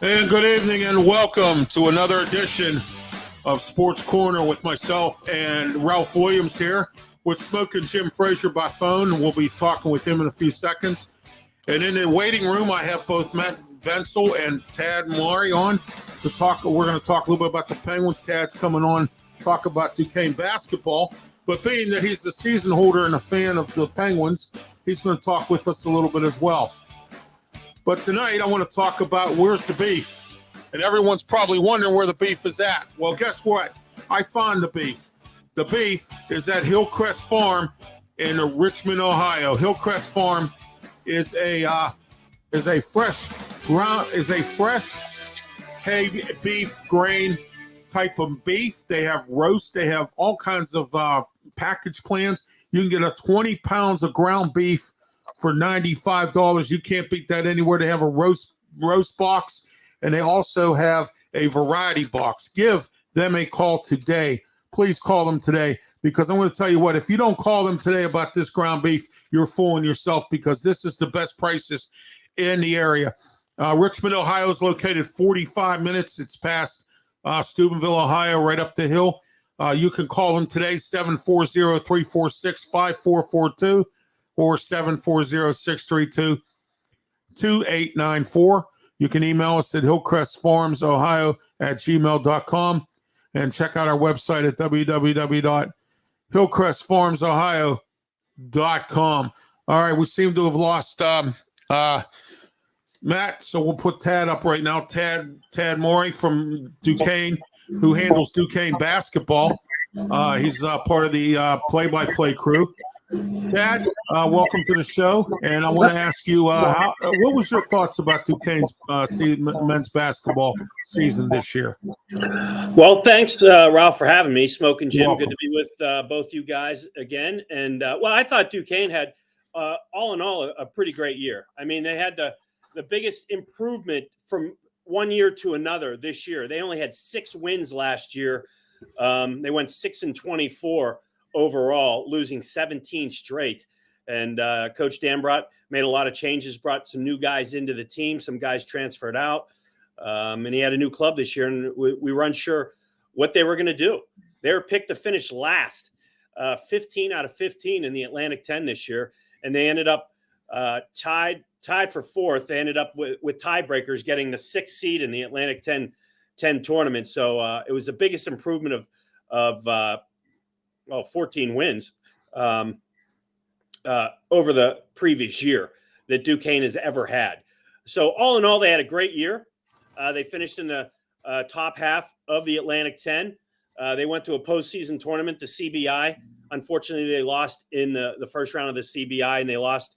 And good evening and welcome to another edition of Sports Corner with myself and Ralph Williams here with Smokin Jim Frazier by phone. We'll be talking with him in a few seconds. And in the waiting room, I have both Matt Venzel and Tad Maury on to talk. We're going to talk a little bit about the Penguins. Tad's coming on to talk about Duquesne basketball. But being that he's a season holder and a fan of the Penguins, he's going to talk with us a little bit as well. But tonight, I want to talk about where's the beef. And everyone's probably wondering where the beef is at. Well, guess what? I found the beef. The beef is at Hillcrest Farm in Richmond, Ohio. Hillcrest Farm is a fresh hay beef grain type of beef. They have roast. They have all kinds of package plans. You can get a 20 pounds of ground beef for $95. You can't beat that anywhere. They have a roast box, and they also have a variety box. Give them a call today. Please call them today, because I'm going to tell you what, if you don't call them today about this ground beef, you're fooling yourself, because this is the best prices in the area. Richmond, Ohio is located 45 minutes. It's past Steubenville, Ohio, right up the hill. You can call them today, 740-346-5442. or 740-632-2894. You can email us at hillcrestfarmsohio@gmail.com and check out our website at www.hillcrestfarmsohio.com. All right, we seem to have lost Matt, so we'll put Tad up right now. Tad Maury from Duquesne, who handles Duquesne basketball. He's part of the play-by-play crew. Tad, welcome to the show, and I want to ask you, what was your thoughts about Duquesne's men's basketball season this year? Well, thanks, Ralph, for having me. Smokin Jim, good to be with both you guys again. And, I thought Duquesne had, all in all, a pretty great year. I mean, they had the biggest improvement from one year to another this year. They only had 6 wins last year. They went 6-24. Overall, losing 17 straight. And Coach Dan made a lot of changes, brought some new guys into the team. Some guys transferred out. And he had a new club this year, and we were unsure what they were going to do. They were picked to finish last, 15 out of 15 in the Atlantic 10 this year. And they ended up tied for 4th. They ended up with tiebreakers getting the 6th seed in the Atlantic 10 tournament. So it was the biggest improvement of 14 wins over the previous year that Duquesne has ever had. So all in all, they had a great year. They finished in the top half of the Atlantic 10. They went to a postseason tournament, the CBI. Unfortunately, they lost in the first round of the CBI, and they lost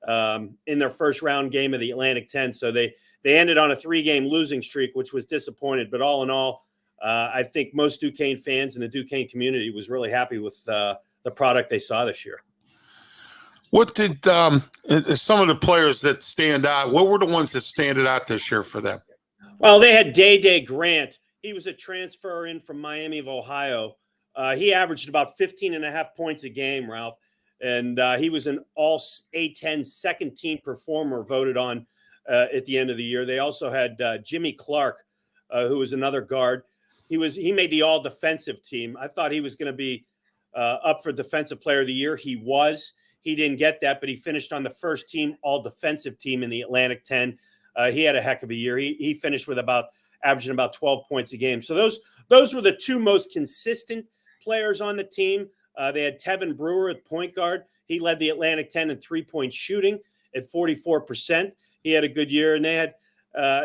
in their first round game of the Atlantic 10. So they ended on a 3-game losing streak, which was disappointed. But all in all, I think most Duquesne fans in the Duquesne community was really happy with the product they saw this year. What did some of the players that stand out, what were the ones that standed out this year for them? Well, they had Day Grant. He was a transfer in from Miami of Ohio. He averaged about 15.5 points a game, Ralph. And he was an all A10 second team performer voted on at the end of the year. They also had Jimmy Clark, who was another guard. He made the all defensive team. I thought he was going to be up for defensive player of the year. He was. He didn't get that, but he finished on the first team all defensive team in the Atlantic 10. He had a heck of a year. He finished with averaging about 12 points a game. So those were the 2 most consistent players on the team. They had Tevin Brewer at point guard. He led the Atlantic 10 in 3-point shooting at 44%. He had a good year, and they had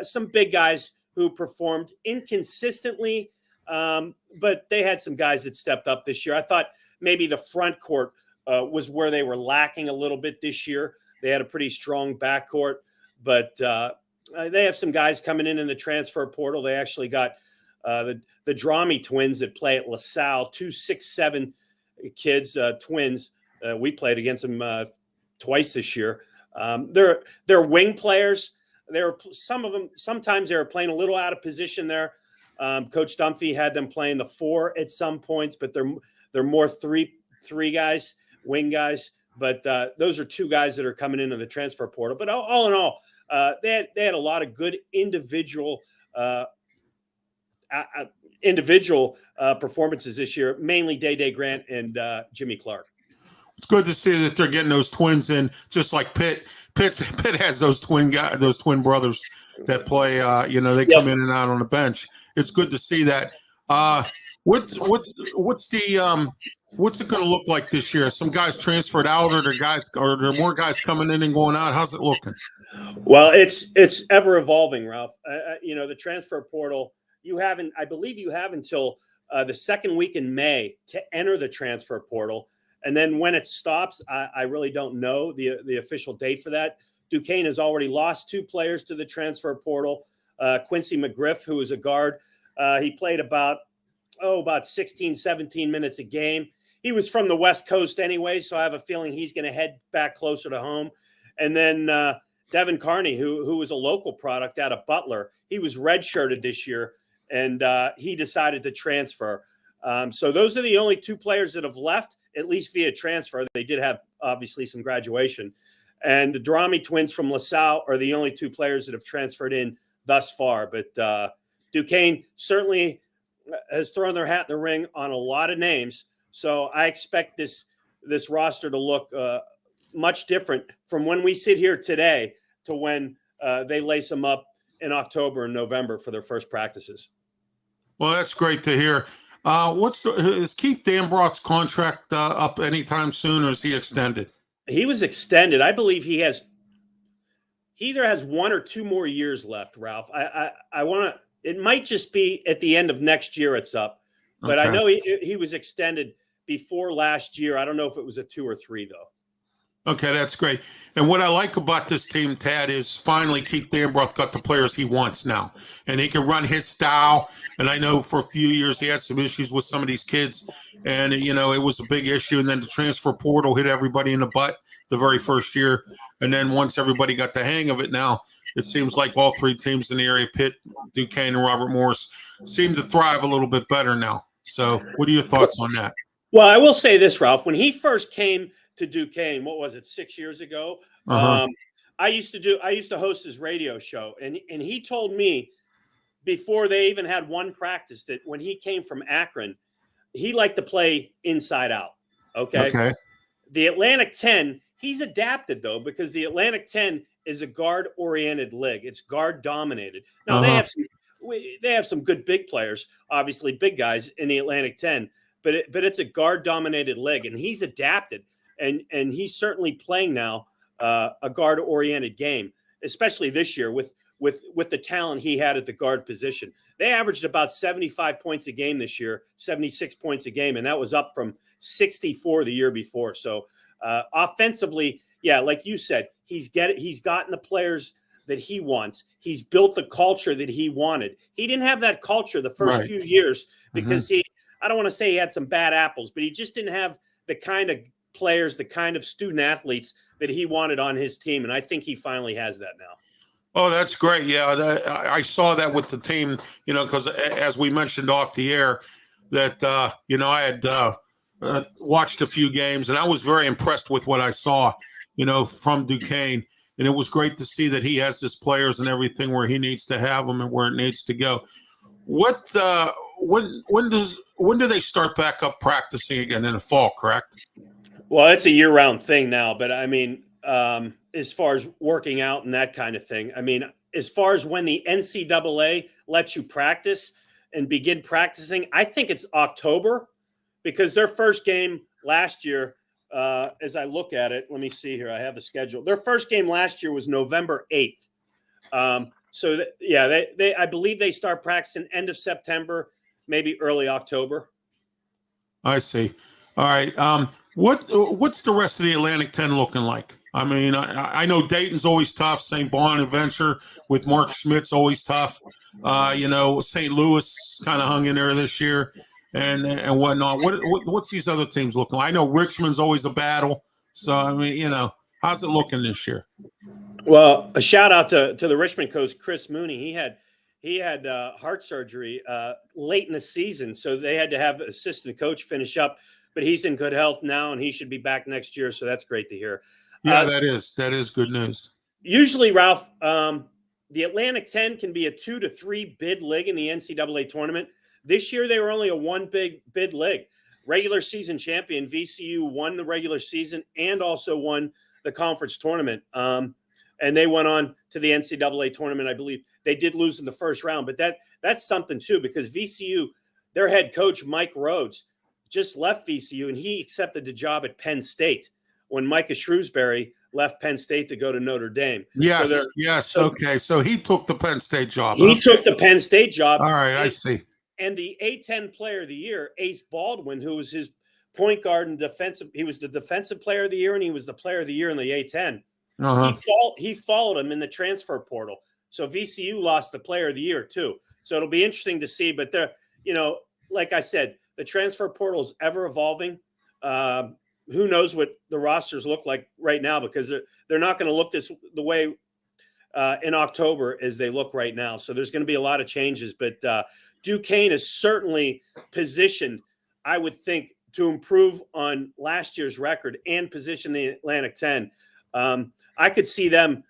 some big guys who performed inconsistently. But they had some guys that stepped up this year. I thought maybe the front court was where they were lacking a little bit this year. They had a pretty strong backcourt, but they have some guys coming in the transfer portal. They actually got the Drami twins that play at LaSalle, 2 6'7" kids, twins. We played against them twice this year. They're wing players. Some of them, sometimes they were playing a little out of position there. Coach Dunphy had them playing the 4 at some points, but they're more three guys, wing guys. But those are 2 guys that are coming into the transfer portal. But all in all, They had a lot of good individual performances this year, mainly Day Grant and Jimmy Clark. It's good to see that they're getting those twins in, just like Pitt. Pitt has those twin brothers that play. They come in and out on the bench. It's good to see that. What's it going to look like this year? Some guys transferred out, or are there more guys coming in and going out? How's it looking? Well, it's ever evolving, Ralph. The transfer portal. I believe you have until the second week in May to enter the transfer portal. And then when it stops, I really don't know the official date for that. Duquesne has already lost 2 players to the transfer portal. Quincy McGriff, who is a guard, he played about 16, 17 minutes a game. He was from the West Coast anyway, so I have a feeling he's going to head back closer to home. And then Devin Carney, who was a local product out of Butler, he was redshirted this year, and he decided to transfer. So those are the only 2 players that have left, at least via transfer. They did have, obviously, some graduation. And the Durrami twins from LaSalle are the only 2 players that have transferred in thus far. But Duquesne certainly has thrown their hat in the ring on a lot of names. So I expect this roster to look much different from when we sit here today to when they lace them up in October and November for their first practices. Well, that's great to hear. Is Keith Danbroth's contract up anytime soon, or is he extended? He was extended. I believe he either has 1 or 2 more years left, Ralph. I want to. It might just be at the end of next year it's up, but okay. I know he was extended before last year. I don't know if it was a 2 or 3 though. Okay, that's great. And what I like about this team, Tad, is finally Keith Danbroth got the players he wants now. And he can run his style. And I know for a few years he had some issues with some of these kids. And, it was a big issue. And then the transfer portal hit everybody in the butt the very first year. And then once everybody got the hang of it now, it seems like all 3 teams in the area, Pitt, Duquesne, and Robert Morris, seem to thrive a little bit better now. So what are your thoughts on that? Well, I will say this, Ralph. When he first came to Duquesne, what was it, 6 years ago? I used to host his radio show, and he told me before they even had one practice that when he came from Akron, he liked to play inside out. Okay. The Atlantic 10, he's adapted though, because the Atlantic 10 is a guard oriented league. It's guard dominated. Now they have some good big players, obviously big guys in the Atlantic 10, but it's a guard dominated league, and he's adapted. And he's certainly playing now a guard-oriented game, especially this year with the talent he had at the guard position. They averaged about 75 points a game this year, 76 points a game, and that was up from 64 the year before. So offensively, yeah, like you said, he's gotten the players that he wants. He's built the culture that he wanted. He didn't have that culture the first few years because I don't want to say he had some bad apples, but he just didn't have the kind of players, the kind of student athletes that he wanted on his team. And I think he finally has that now. Oh, that's great. Yeah, I saw that with the team, because as we mentioned off the air that, I had watched a few games, and I was very impressed with what I saw, from Duquesne. And it was great to see that he has his players and everything where he needs to have them and where it needs to go. When do they start back up practicing again? In the fall, correct? Well, it's a year-round thing now, but I mean, as far as working out and that kind of thing, I mean, as far as when the NCAA lets you practice and begin practicing, I think it's October, because their first game last year, as I look at it, let me see here, I have the schedule. Their first game last year was November 8th. I believe they start practicing end of September, maybe early October. I see. All right. What's the rest of the Atlantic 10 looking like? I mean, I know Dayton's always tough. St. Bonaventure with Mark Schmidt's always tough. St. Louis kind of hung in there this year and whatnot. What's these other teams looking like? I know Richmond's always a battle. So, I mean, how's it looking this year? Well, a shout out to the Richmond coach, Chris Mooney. He had heart surgery late in the season, so they had to have assistant coach finish up. But he's in good health now, and he should be back next year. So that's great to hear. Yeah, that is good news. Usually, Ralph, the Atlantic 10 can be a 2 to 3 bid league in the NCAA tournament. This year, they were only a 1 big bid league. Regular season champion VCU won the regular season and also won the conference tournament. And they went on to the NCAA tournament, I believe. They did lose in the first round, but that's something too, because VCU, their head coach, Mike Rhodes, just left VCU, and he accepted the job at Penn State when Micah Shrewsbury left Penn State to go to Notre Dame. Yes, okay. So he took the Penn State job. He took the Penn State job. All right, I see. And the A-10 player of the year, Ace Baldwin, who was his point guard and defensive, he was the defensive player of the year, and he was the player of the year in the A-10. He followed him in the transfer portal. So VCU lost the player of the year too. So it'll be interesting to see. But they're, like I said, the transfer portal is ever evolving. Who knows what the rosters look like right now, because they're not going to look the way in October as they look right now. So there's going to be a lot of changes. But Duquesne is certainly positioned, I would think, to improve on last year's record and position the Atlantic 10. I could see them,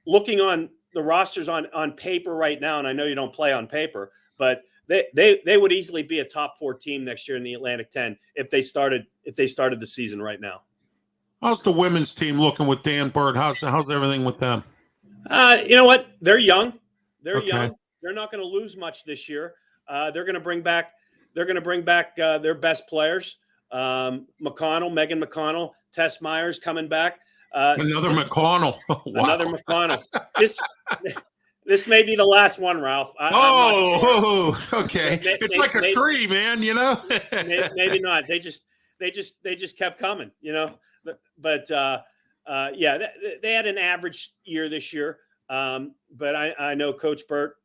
looking on the rosters on paper right now, and I know you don't play on paper, but they would easily be a top 4 team next year in the Atlantic 10 if they started the season right now. How's the women's team looking with Dan Bird? How's everything with them? You know what? They're young. They're young. They're not going to lose much this year. They're going to bring back their best players. Megan McConnell, Tess Myers coming back. Another McConnell. Wow. Another McConnell. This may be the last one, Ralph. Okay. It's like a tree, man. Maybe not. They just kept coming. But they had an average year this year. But I know Coach Burt.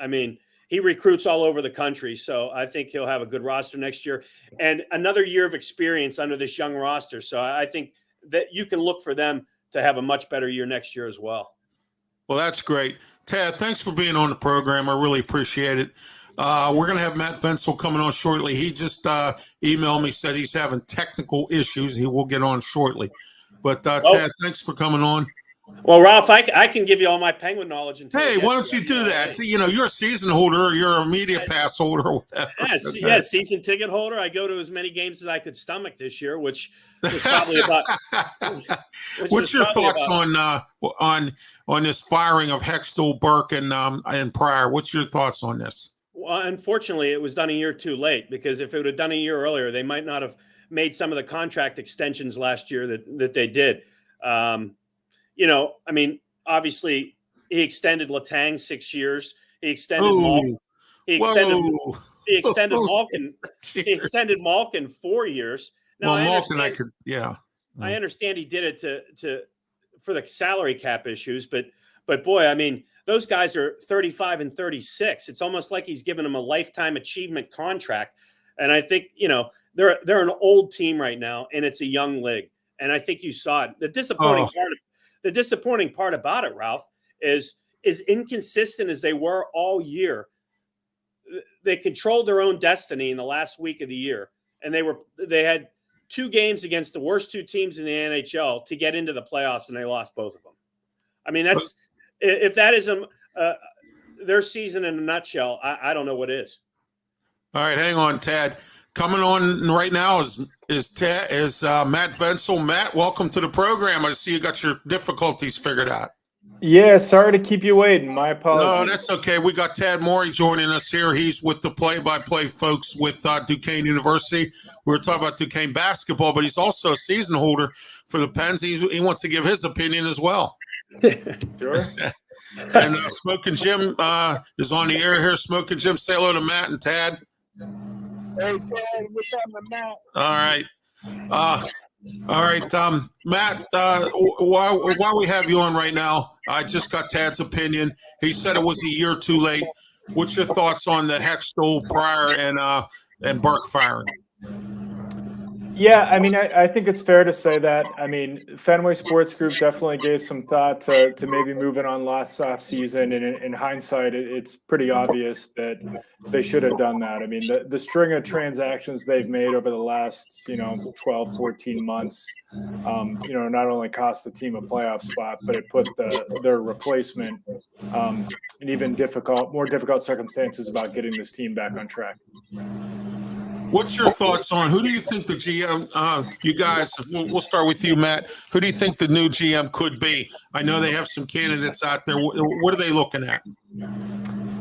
I mean, he recruits all over the country, so I think he'll have a good roster next year and another year of experience under this young roster. So I think that you can look for them to have a much better year next year as well. Well, that's great. Tad, thanks for being on the program. I really appreciate it. We're going to have Matt Vensel coming on shortly. He just emailed me, said he's having technical issues. He will get on shortly. But Tad, thanks for coming on. Well, Ralph, I can give you all my Penguin knowledge. Hey, why don't you do that? You're a season holder. You're a media pass holder or whatever. Yes, season ticket holder. I go to as many games as I could stomach this year, which was probably about. What's your thoughts on this firing of Hextall, Burke, and Pryor? What's your thoughts on this? Well, unfortunately, it was done a year too late, because if it would have done a year earlier, they might not have made some of the contract extensions last year that they did. I mean, obviously, he extended Letang 6 years. He extended Malkin. He extended Malkin 4 years. Now, Malkin, I understand he did it for the salary cap issues, but boy, I mean, those guys are 35 and 36. It's almost like he's given them a lifetime achievement contract. And I think, they're an old team right now, and it's a young league. And I think you saw it. The disappointing part about it, Ralph, is inconsistent as they were all year. They controlled their own destiny in the last week of the year, and they had 2 games against the worst 2 teams in the NHL to get into the playoffs, and they lost both of them. I mean, if that is their season in a nutshell, I don't know what is. All right, hang on, Tad. Coming on right now is Matt Vensel. Matt, welcome to the program. I see you got your difficulties figured out. Yeah, sorry to keep you waiting. My apologies. No, that's okay. We got Tad Morey joining us here. He's with the play-by-play folks with Duquesne University. We were talking about Duquesne basketball, but he's also a season holder for the Pens. He wants to give his opinion as well. Sure. And Smokin Jim is on the air here. Smokin Jim, say hello to Matt and Tad. Hey, Tad, what's up, Matt? All right, Matt, while we have you on right now, I just got Tad's opinion. He said it was a year too late. What's your thoughts on the Hextall, Pryor, and Burke firing? Yeah, I mean, I think it's fair to say that. I mean, Fenway Sports Group definitely gave some thought to maybe moving on last off season, and in hindsight, it's pretty obvious that they should have done that. I mean, the string of transactions they've made over the last 12, 14 months, not only cost the team a playoff spot, but it put their replacement in even more difficult circumstances about getting this team back on track. What's your thoughts on who do you think the GM, you guys, we'll start with you, Matt. Who do you think the new GM could be? I know they have some candidates out there. What are they looking at?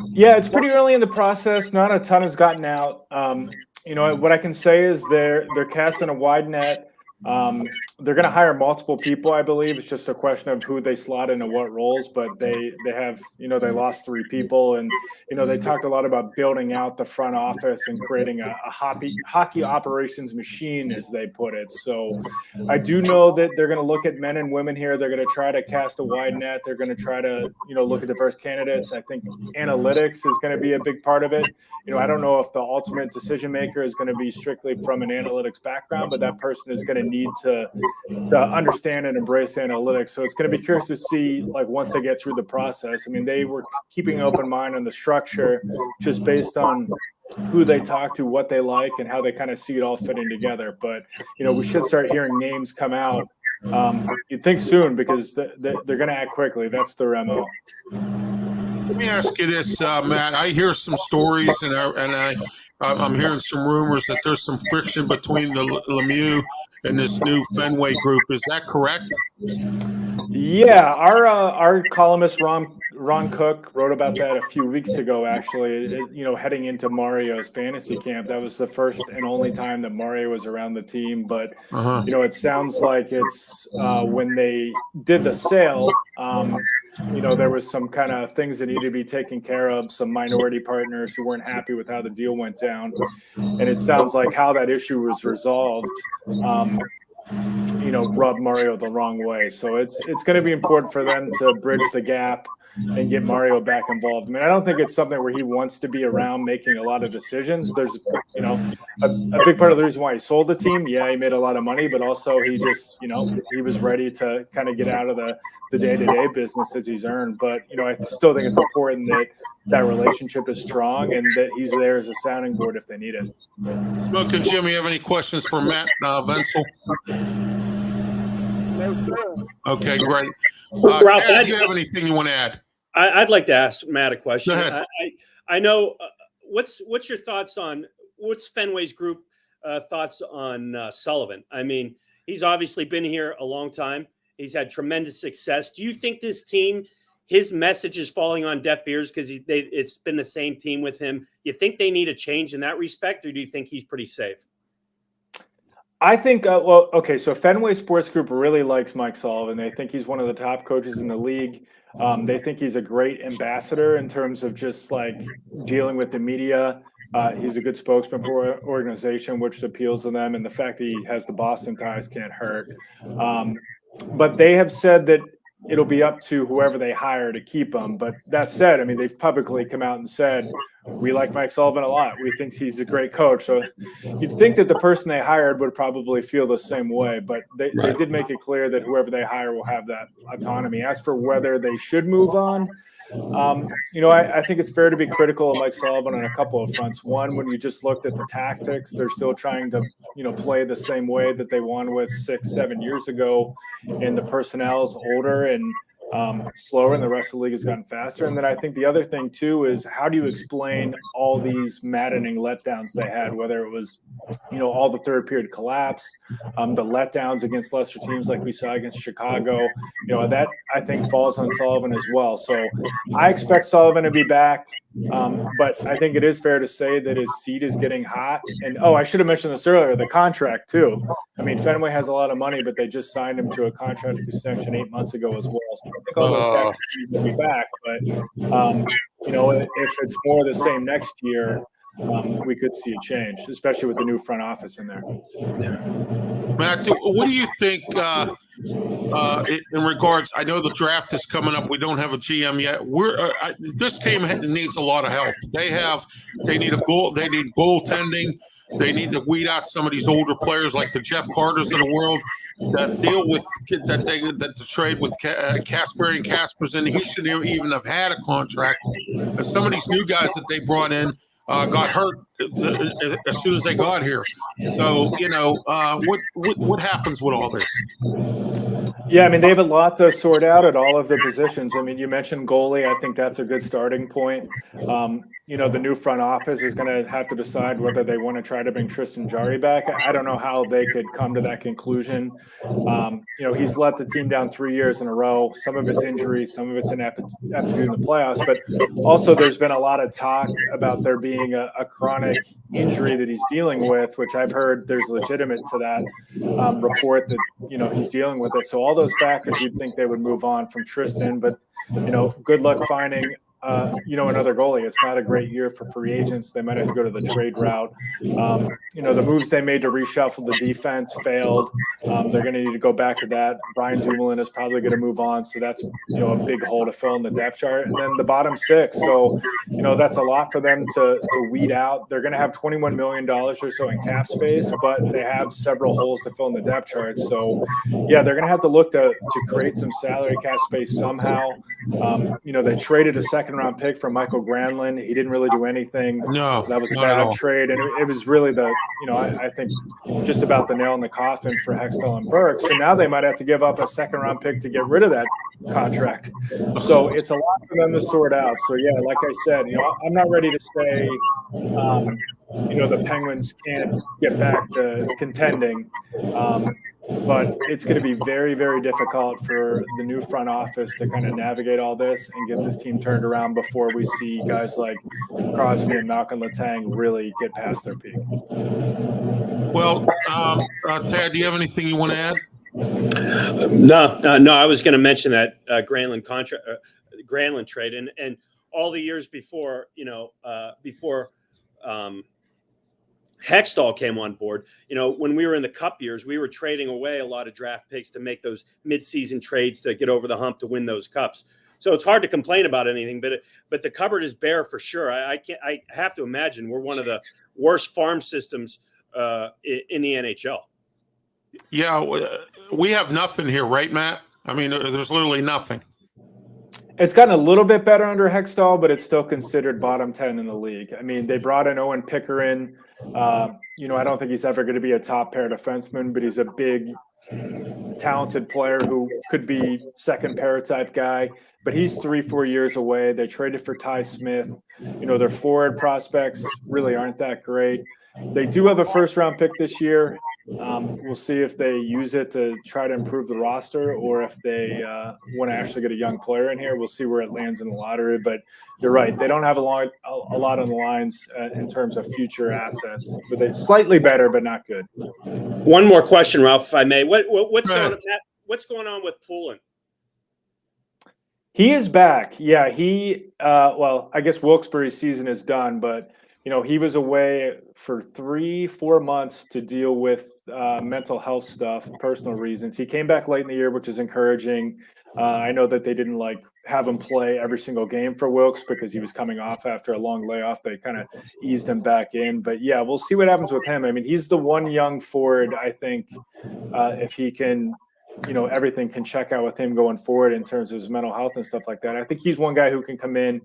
Yeah, it's pretty early in the process. Not a ton has gotten out. What I can say is they're casting a wide net. They're going to hire multiple people, I believe. It's just a question of who they slot into what roles, but they have, they lost 3 people, and, they talked a lot about building out the front office and creating a hockey operations machine, as they put it. So I do know that they're going to look at men and women here. They're going to try to cast a wide net. They're going to try to, look at diverse candidates. I think analytics is going to be a big part of it. I don't know if the ultimate decision maker is going to be strictly from an analytics background, but that person is going to need to understand and embrace analytics. So it's going to be curious to see, like, once they get through the process. I mean, they were keeping an open mind on the structure just based on who they talk to, what they like, and how they kind of see it all fitting together. But, we should start hearing names come out. You'd think soon, because they're going to act quickly. That's their MO. Let me ask you this, Matt. I hear some stories, and I'm hearing some rumors that there's some friction between the Lemieux and this new Fenway group. Is that correct? Yeah, our columnist Ron Cook wrote about that a few weeks ago. Actually, heading into Mario's fantasy camp, that was the first and only time that Mario was around the team. But it sounds like it's when they did the sale. There was some kind of things that needed to be taken care of, some minority partners who weren't happy with how the deal went down. And it sounds like how that issue was resolved, rubbed Mario the wrong way. So it's going to be important for them to bridge the gap and get Mario back involved. I mean, I don't think it's something where he wants to be around making a lot of decisions. There's, a big part of the reason why he sold the team. Yeah, he made a lot of money, but also he just, he was ready to kind of get out of the day-to-day business as he's earned. But, I still think it's important that relationship is strong and that he's there as a sounding board if they need it. Smokin, Jim, you have any questions for Matt Venzel? No, sir. Okay, great. Ralph, do you have anything you want to add? I'd like to ask Matt a question. Go ahead. I know what's your thoughts on what's Fenway's group thoughts on Sullivan? I mean, he's obviously been here a long time. He's had tremendous success. Do you think this team, his message is falling on deaf ears because it's been the same team with him? You think they need a change in that respect, or do you think he's pretty safe? I think, so Fenway Sports Group really likes Mike Sullivan. They think he's one of the top coaches in the league. They think he's a great ambassador in terms of just like dealing with the media. He's a good spokesman for an organization, which appeals to them. And the fact that he has the Boston ties can't hurt. But they have said that it'll be up to whoever they hire to keep him. But that said, I mean, they've publicly come out and said, we like Mike Sullivan a lot. We think he's a great coach. So you'd think that the person they hired would probably feel the same way. But they did make it clear that whoever they hire will have that autonomy. As for whether they should move on, I think it's fair to be critical of Mike Sullivan on a couple of fronts. One, when you just looked at the tactics, they're still trying to, play the same way that they won with 6-7 years ago. And the personnel is older and slower, and the rest of the league has gotten faster. And then I think the other thing too is, how do you explain all these maddening letdowns they had, whether it was, all the third period collapse, the letdowns against lesser teams like we saw against Chicago, that I think falls on Sullivan as well. So I expect Sullivan to be back. But I think it is fair to say that his seat is getting hot. And, I should have mentioned this earlier, the contract too. I mean, Fenway has a lot of money, but they just signed him to a contract extension 8 months ago as well. So I think all those factors will be back. But, if it's more the same next year, we could see a change, especially with the new front office in there. Matt, what do you think in regards? I know the draft is coming up. We don't have a GM yet. This team needs a lot of help. They need a goal. They need goaltending. They need to weed out some of these older players like the Jeff Carters of the world that deal with that trade with Kasperi and Kaspersen. He shouldn't even have had a contract. And some of these new guys that they brought in got hurt as soon as they got here. So what happens with all this? Yeah, I mean, they have a lot to sort out at all of the positions. I mean, you mentioned goalie. I think that's a good starting point. The new front office is going to have to decide whether they want to try to bring Tristan Jarry back. I don't know how they could come to that conclusion. He's let the team down 3 years in a row. Some of it's injuries, some of it's inaptitude in the playoffs. But also there's been a lot of talk about there being a chronic injury that he's dealing with, which I've heard there's legitimate to that report that, he's dealing with it. So all those factors, you'd think they would move on from Tristan. But, good luck finding another goalie. It's not a great year for free agents. They might have to go to the trade route. The moves they made to reshuffle the defense failed. They're going to need to go back to that. Brian Dumoulin is probably going to move on. So that's, a big hole to fill in the depth chart. And then the bottom six. So, that's a lot for them to weed out. They're going to have $21 million or so in cap space, but they have several holes to fill in the depth chart. So, yeah, they're going to have to look to create some salary cap space somehow. They traded a second-round pick from Michael Granlund. He didn't really do anything. No, that was a bad trade, and it was really I think just about the nail in the coffin for Hextall and Burke. So now they might have to give up a second-round pick to get rid of that contract. So it's a lot for them to sort out. So yeah, like I said, I'm not ready to say, the Penguins can't get back to contending. But it's going to be very, very difficult for the new front office to kind of navigate all this and get this team turned around before we see guys like Crosby and Malcolm Letang really get past their peak. Well, Tad, do you have anything you want to add? No. I was going to mention that Granlund trade, and all the years before, before Hextall came on board. When we were in the Cup years, we were trading away a lot of draft picks to make those mid-season trades to get over the hump to win those Cups. So it's hard to complain about anything, but the cupboard is bare for sure. I have to imagine we're one of the worst farm systems in the NHL. Yeah, we have nothing here, right, Matt? I mean, there's literally nothing. It's gotten a little bit better under Hextall, but it's still considered bottom 10 in the league. I mean, they brought in Owen Pickering. I don't think he's ever going to be a top pair defenseman, but he's a big, talented player who could be second pair type guy. But he's 3-4 years away. They traded for Ty Smith. Their forward prospects really aren't that great. They do have a first-round pick this year. We'll see if they use it to try to improve the roster or if they want to actually get a young player in here. We'll see where it lands in the lottery. But you're right. They don't have a lot on the lines in terms of future assets. But they're slightly better, but not good. One more question, Ralph, if I may. What's going on with Poulin? He is back. Yeah, I guess Wilkes-Barre's season is done, but he was away for 3-4 months to deal with mental health stuff, personal reasons. He came back late in the year, which is encouraging. I know that they didn't have him play every single game for Wilkes because he was coming off after a long layoff. They kind of eased him back in. But yeah, we'll see what happens with him. I mean, he's the one young forward, I think, if he can, everything can check out with him going forward in terms of his mental health and stuff like that. I think he's one guy who can come in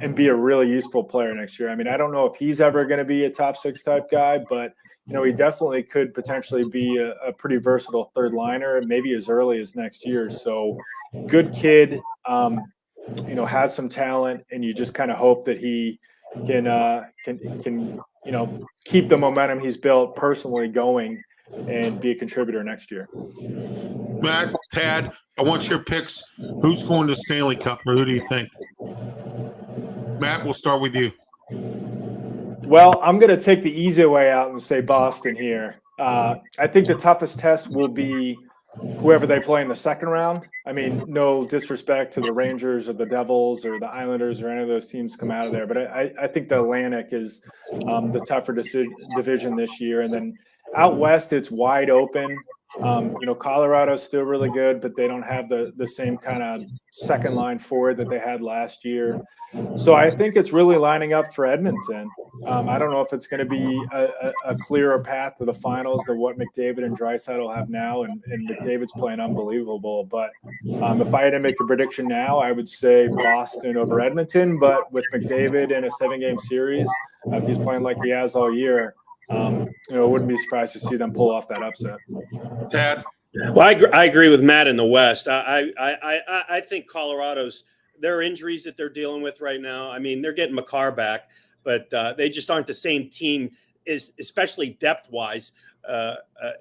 and be a really useful player next year. I mean, I don't know if he's ever going to be a top 6 type guy, but he definitely could potentially be a pretty versatile third liner, maybe as early as next year. So good kid, has some talent, and you just kind of hope that he can keep the momentum he's built personally going and be a contributor next year. Matt, Tad, I want your picks. Who's going to Stanley Cup, or who do you think? Matt, we'll start with you. Well, I'm going to take the easy way out and say Boston here. I think the toughest test will be whoever they play in the second round. I mean, no disrespect to the Rangers or the Devils or the Islanders or any of those teams come out of there, but I think the Atlantic is the tougher division this year. And then out west, it's wide open. Colorado's still really good, but they don't have the same kind of second line forward that they had last year. So I think it's really lining up for Edmonton. I don't know if it's going to be a clearer path to the finals than what McDavid and Draisaitl have now, and McDavid's playing unbelievable. But if I had to make a prediction now, I would say Boston over Edmonton. But with McDavid in a 7-game series, if he's playing like he has all year, wouldn't be surprised to see them pull off that upset. Tad? Well, I agree with Matt in the West. I think Colorado's their injuries that they're dealing with right now. I mean, they're getting Makar back, but they just aren't the same team, especially depth-wise,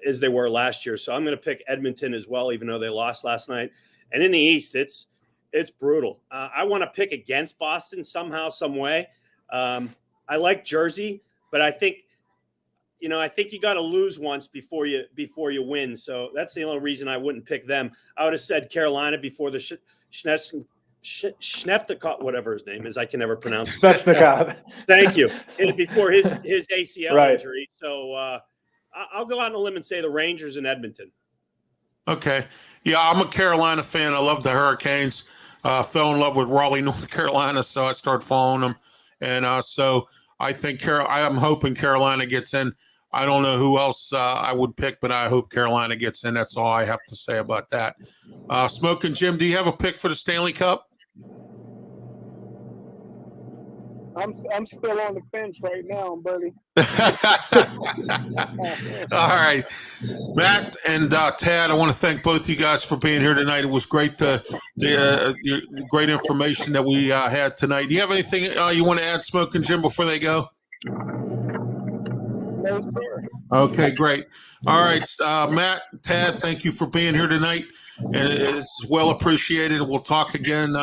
as they were last year. So I'm going to pick Edmonton as well, even though they lost last night. And in the East, it's brutal. I want to pick against Boston somehow, some way. I like Jersey, but I think you got to lose once before you win. So that's the only reason I wouldn't pick them. I would have said Carolina before the Schneftikov, whatever his name is. I can never pronounce Svechnikov. Thank you. Before his ACL Right. injury. So I'll go out on a limb and say the Rangers in Edmonton. Okay. Yeah, I'm a Carolina fan. I love the Hurricanes. Fell in love with Raleigh, North Carolina, so I started following them. And so I think I'm hoping Carolina gets in. I don't know who else I would pick, but I hope Carolina gets in. That's all I have to say about that. Smokin' Jim, do you have a pick for the Stanley Cup? I'm still on the fence right now, buddy. All right. Matt and Tad, I want to thank both you guys for being here tonight. It was great great information that we had tonight. Do you have anything you want to add, Smokin' Jim, before they go? No, sir. Okay, great. All right, Matt, Tad, thank you for being here tonight. And it's well appreciated. We'll talk again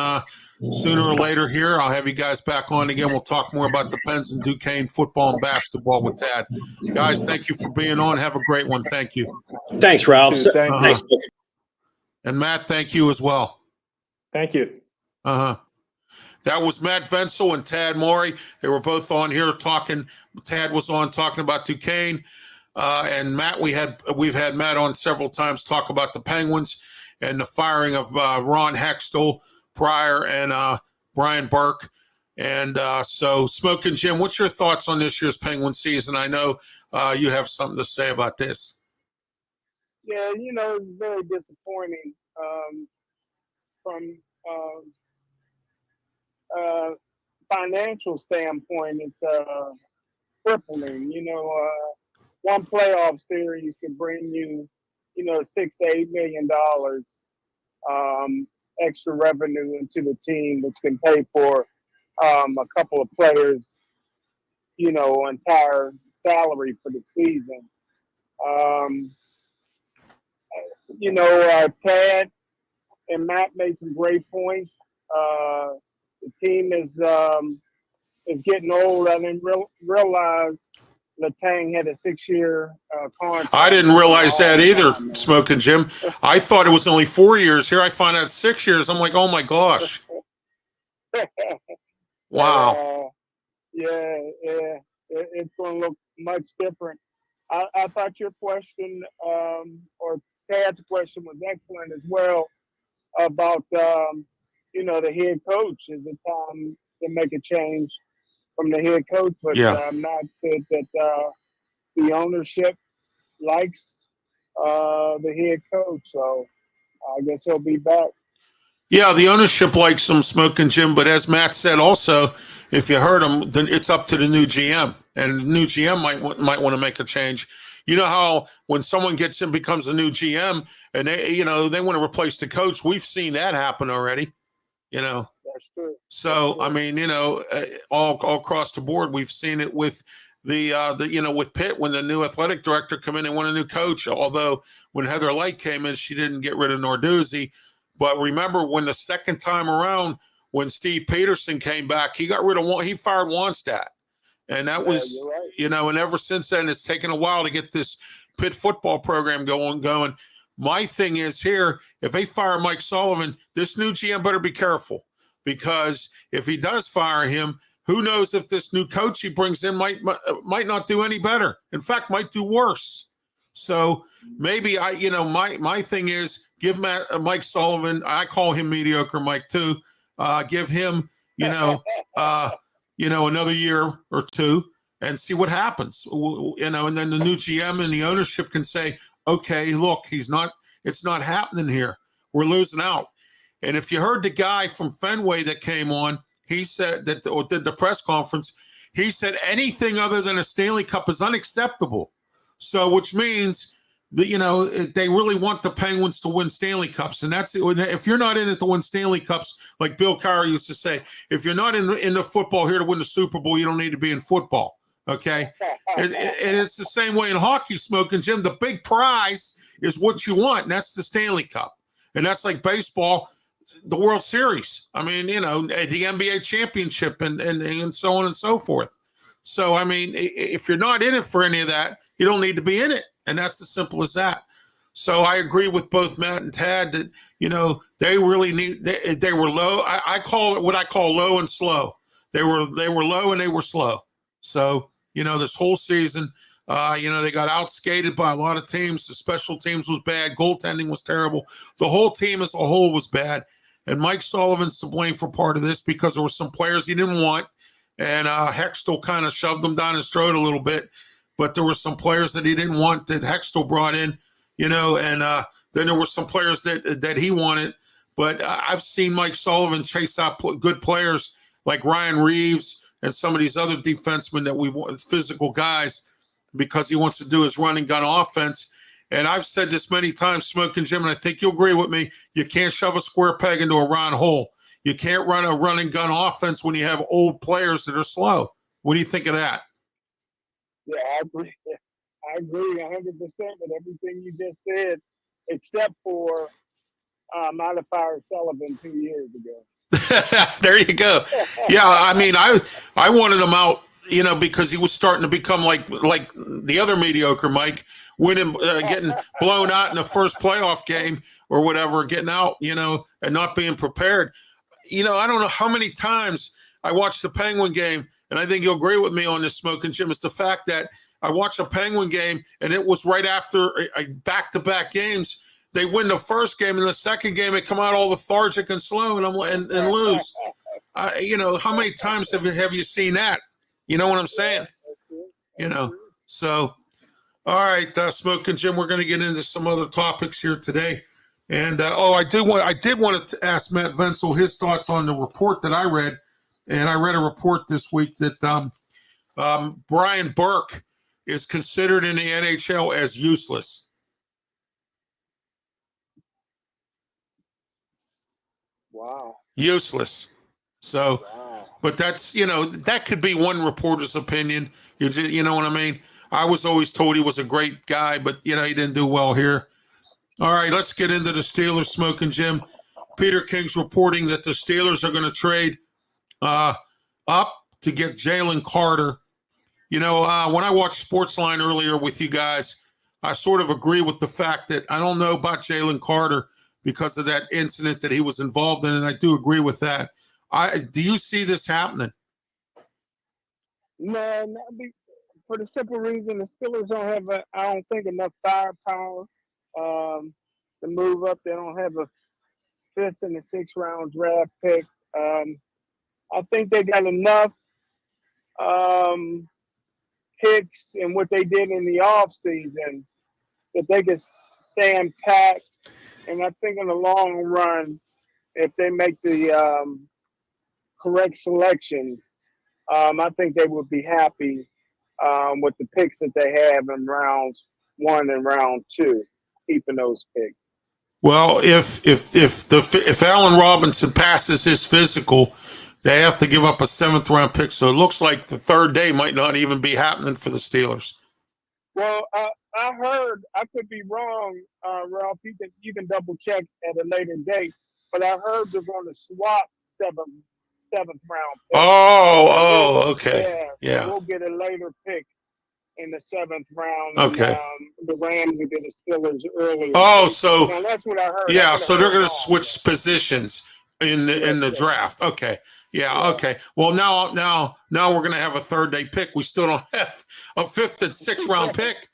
sooner or later here. I'll have you guys back on again. We'll talk more about the Pens and Duquesne football and basketball with Tad. Guys, thank you for being on. Have a great one. Thank you. Thanks, Ralph. Thanks. And Matt, thank you as well. Thank you. That was Matt Venzel and Tad Morey. They were both on here talking. Tad was on talking about Duquesne. And Matt, we've had Matt on several times talk about the Penguins and the firing of Ron Hextall, Pryor, and Brian Burke. And so, Smokin' Jim, what's your thoughts on this year's Penguin season? I know you have something to say about this. Yeah, it's very disappointing from financial standpoint. It's crippling. One playoff series can bring you, $6 to $8 million extra revenue into the team, which can pay for a couple of players, entire salary for the season. Tad and Matt made some great points. The team is getting old. I didn't realize Letang had a 6-year contract. I didn't realize that either, Smokin' Jim. I thought it was only 4 years. Here I find out 6 years. I'm like, oh my gosh. Wow. It's going to look much different. I thought your question, or Tad's question, was excellent as well about, the head coach. Is it time to make a change from the head coach? But I'm not said that the ownership likes the head coach, so I guess he'll be back. Yeah, the ownership likes him, Smokin' Jim, but as Matt said also, if you heard him, then it's up to the new GM, and the new GM might want to make a change. You know how when someone gets in, becomes a new GM, and they want to replace the coach. We've seen that happen already. That's true. So I mean, all across the board, we've seen it with with Pitt when the new athletic director come in and want a new coach. Although when Heather Light came in, she didn't get rid of Narduzzi. But remember when the second time around, when Steve Peterson came back, he got rid of he fired Wannstedt. And that was, right. And ever since then, it's taken a while to get this Pitt football program going. My thing is here, if they fire Mike Sullivan, this new GM better be careful, because if he does fire him, who knows if this new coach he brings in might not do any better. In fact, might do worse. So maybe my thing is give Mike Sullivan, I call him mediocre Mike too. Give him, another year or two, and see what happens. You know, and then the new GM and the ownership can say, okay, look, it's not happening here. We're losing out. And if you heard the guy from Fenway that came on, he said that, or did the press conference, he said anything other than a Stanley Cup is unacceptable. So, which means that, you know, they really want the Penguins to win Stanley Cups. And that's, if you're not in it to win Stanley Cups, like Bill Cowher used to say, if you're not in the football here to win the Super Bowl, you don't need to be in football. Okay. And it's the same way in hockey, Smokin' Jim. The big prize is what you want, and that's the Stanley Cup. And that's like baseball, the World Series. I mean, you know, the NBA championship and so on and so forth. So, I mean, if you're not in it for any of that, you don't need to be in it. And that's as simple as that. So I agree with both Matt and Tad that, you know, they really they were low. I call it what I call low and slow. They were low and they were slow. So, you know, this whole season, you know, they got outskated by a lot of teams. The special teams was bad. Goaltending was terrible. The whole team as a whole was bad. And Mike Sullivan's to blame for part of this because there were some players he didn't want. And Hextall kind of shoved them down his throat a little bit. But there were some players that he didn't want that Hextall brought in, you know, and then there were some players that he wanted. But I've seen Mike Sullivan chase out good players like Ryan Reeves and some of these other defensemen that we want, physical guys, because he wants to do his run and gun offense. And I've said this many times, Smokin' Jim, and I think you'll agree with me, you can't shove a square peg into a round hole. You can't run a run and gun offense when you have old players that are slow. What do you think of that? Yeah, I agree. I agree 100% with everything you just said, except for I'd have fired Sullivan 2 years ago. There you go. Yeah, I mean, I wanted him out, you know, because he was starting to become like the other mediocre Mike, winning, getting blown out in the first playoff game or whatever, getting out, you know, and not being prepared. You know, I don't know how many times I watched the Penguin game, and I think you'll agree with me on this, Smokin' Jim, is the fact that I watched a Penguin game, and it was right after back-to-back games. They win the first game, and the second game they come out all lethargic and slow and lose. You know, how many times have you seen that? You know what I'm saying? You know, so all right, Smokin' Jim, we're going to get into some other topics here today. And I did want to ask Matt Venzel his thoughts on the report that I read, and I read a report this week that Brian Burke is considered in the NHL as useless. Wow. Useless. So, wow. But that's, you know, that could be one reporter's opinion. You know what I mean? I was always told he was a great guy, but, you know, he didn't do well here. All right, let's get into the Steelers, Smokin' Jim. Peter King's reporting that the Steelers are going to trade up to get Jalen Carter. You know, when I watched Sportsline earlier with you guys, I sort of agree with the fact that I don't know about Jalen Carter because of that incident that he was involved in, and I do agree with that. Do you see this happening? No, for the simple reason the Steelers don't have, I don't think, enough firepower to move up. They don't have a 5th and a 6th round draft pick. I think they got enough picks in what they did in the offseason that they can stand pat. And I think in the long run, if they make the correct selections, I think they would be happy with the picks that they have in rounds 1 and round 2, keeping those picks. Well, if Allen Robinson passes his physical, they have to give up a 7th round pick. So it looks like the third day might not even be happening for the Steelers. Well, I heard, I could be wrong, Ralph. You can double check at a later date, but I heard they're going to swap 7th round pick. Okay. Yeah. We'll get a later pick in the 7th round. Okay. And, the Rams will get the Steelers early. So now, that's what I heard. Yeah, so they're going to switch positions in the draft. Okay. Yeah, okay. Well, now we're going to have a third day pick. We still don't have a 5th and 6th round pick.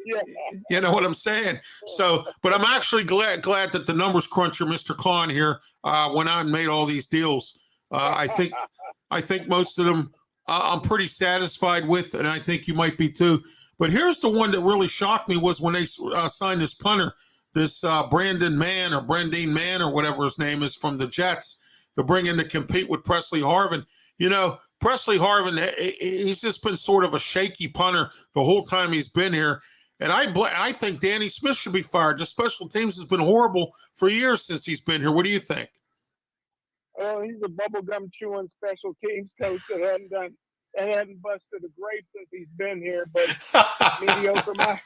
Yeah. You know what I'm saying? So, but I'm actually glad that the numbers cruncher, Mr. Khan here, went out and made all these deals. I think most of them I'm pretty satisfied with, and I think you might be too. But here's the one that really shocked me was when they signed this punter, this Brandon Mann or Brandine Mann or whatever his name is from the Jets to bring in to compete with Presley Harvin. You know, Presley Harvin, he's just been sort of a shaky punter the whole time he's been here. And I think Danny Smith should be fired. The special teams has been horrible for years since he's been here. What do you think? Well, he's a bubblegum chewing special teams coach that hadn't busted a grape since he's been here. But mediocre Mike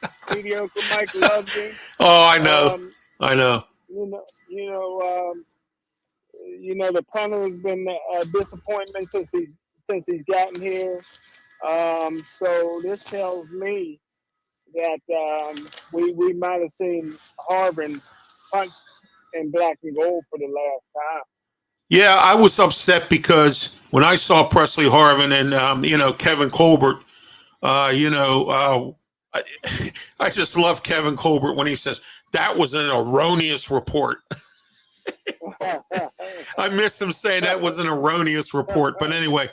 loves him. Oh, I know. I know. The punter has been a disappointment since he's gotten here. So this tells me that we might have seen Harvin punt in black and gold for the last time. Yeah, I was upset because when I saw Presley Harvin and Kevin Colbert, I just love Kevin Colbert when he says that was an erroneous report. I miss him saying that was an erroneous report. But anyway,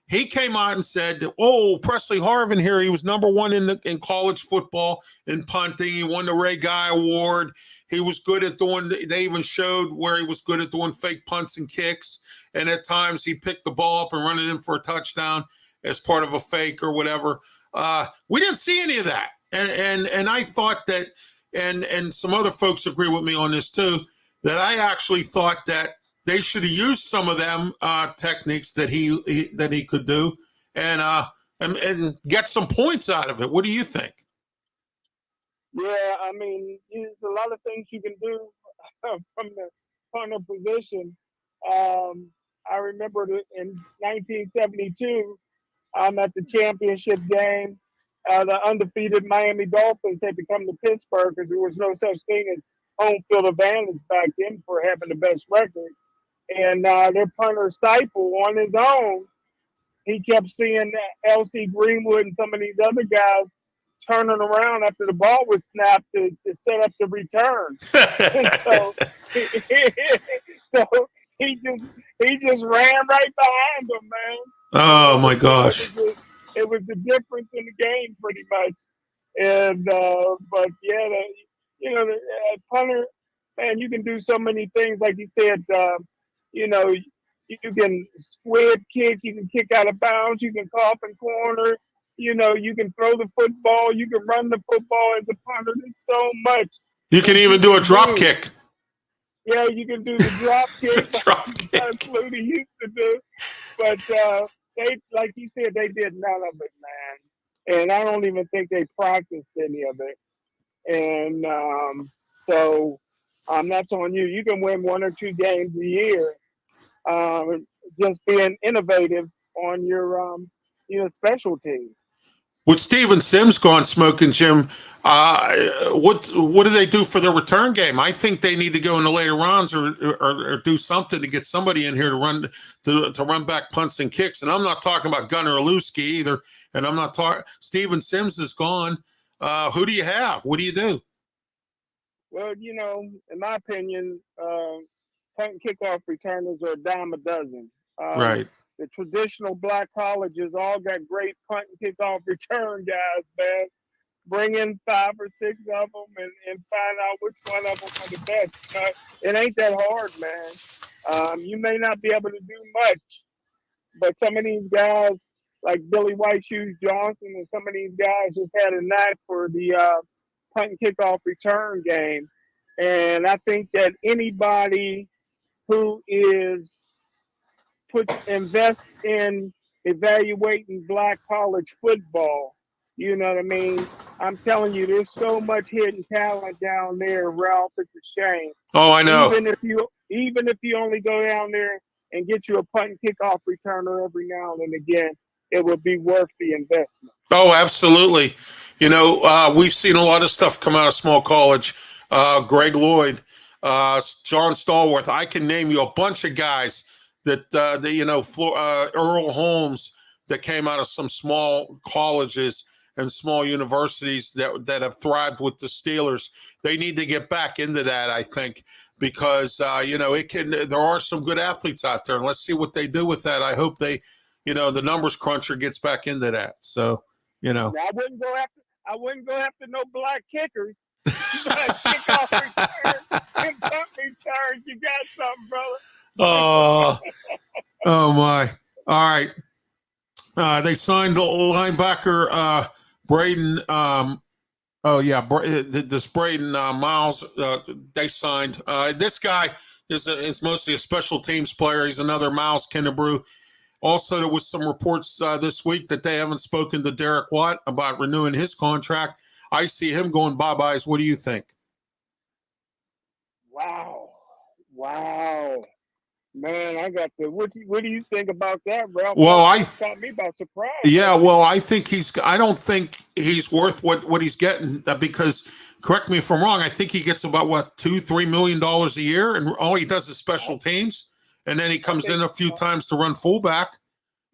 he came out and said, "Oh, Presley Harvin here. He was number one in college football in punting. He won the Ray Guy Award. He was good at doing. They even showed where he was good at doing fake punts and kicks. And at times he picked the ball up and run it in for a touchdown as part of a fake or whatever. We didn't see any of that. And I thought that, and some other folks agree with me on this too, that I actually thought that they should have used some of them techniques that he could do and get some points out of it. What do you think? Yeah, I mean, there's a lot of things you can do from the punter position. I remember in 1972, at the championship game, the undefeated Miami Dolphins had to come to Pittsburgh because there was no such thing as home field advantage back then for having the best record. And their punter Seipel on his own, he kept seeing L.C. Greenwood and some of these other guys turning around after the ball was snapped to set up the return. And so he just ran right behind them, man. Oh my gosh! It was the difference in the game, pretty much. And but yeah, the punter, man, you can do so many things. Like you said, you can squib kick, you can kick out of bounds, you can cough and corner. You can throw the football, you can run the football as a punter. There's so much. You can even do a drop kick. Yeah, you can do the drop kick. That's what he used to do. But they, like you said, they did none of it, man. And I don't even think they practiced any of it. And so that's on you. You can win 1 or 2 games a year, just being innovative on your special team. With Steven Sims gone, Smokin' Jim, what do they do for their return game? I think they need to go in the later rounds or do something to get somebody in here to run back punts and kicks. And I'm not talking about Gunnar Olszewski either. And I'm not talking. Steven Sims is gone. Who do you have? What do you do? Well, in my opinion, punt and kickoff returners are a dime a dozen. Right. The traditional black colleges all got great punt and kickoff return guys, man. Bring in 5 or 6 of them and find out which one of them are the best. It ain't that hard, man. You may not be able to do much, but some of these guys, like Billy White Shoes Johnson, and some of these guys just had a knack for the punt and kickoff return game. And I think that anybody who invest in evaluating black college football. You know what I mean? I'm telling you, there's so much hidden talent down there, Ralph. It's a shame. Oh, I know. Even if you only go down there and get you a punt and kickoff returner every now and again, it would be worth the investment. Oh, absolutely. We've seen a lot of stuff come out of small college. Greg Lloyd, John Stallworth. I can name you a bunch of guys that Earl Holmes that came out of some small colleges and small universities that have thrived with the Steelers. They need to get back into that, I think, because there are some good athletes out there. And let's see what they do with that. I hope they the numbers cruncher gets back into that. So, I wouldn't go after no black kickers. Kickoff return and punt returns. You got something, brother. Oh my. All right. They signed the linebacker Braden. This Braden Miles. They signed. This guy is mostly a special teams player. He's another Miles Kennebrew. Also, there was some reports this week that they haven't spoken to Derek Watt about renewing his contract. I see him going bye-byes. What do you think? Wow. Man, I got the. What do you think about that, Ralph? Well, caught me by surprise. Yeah, well, I don't think he's worth what he's getting because, correct me if I'm wrong, I think he gets about $2-3 million a year, and all he does is special teams, and then he comes in a few times to run fullback.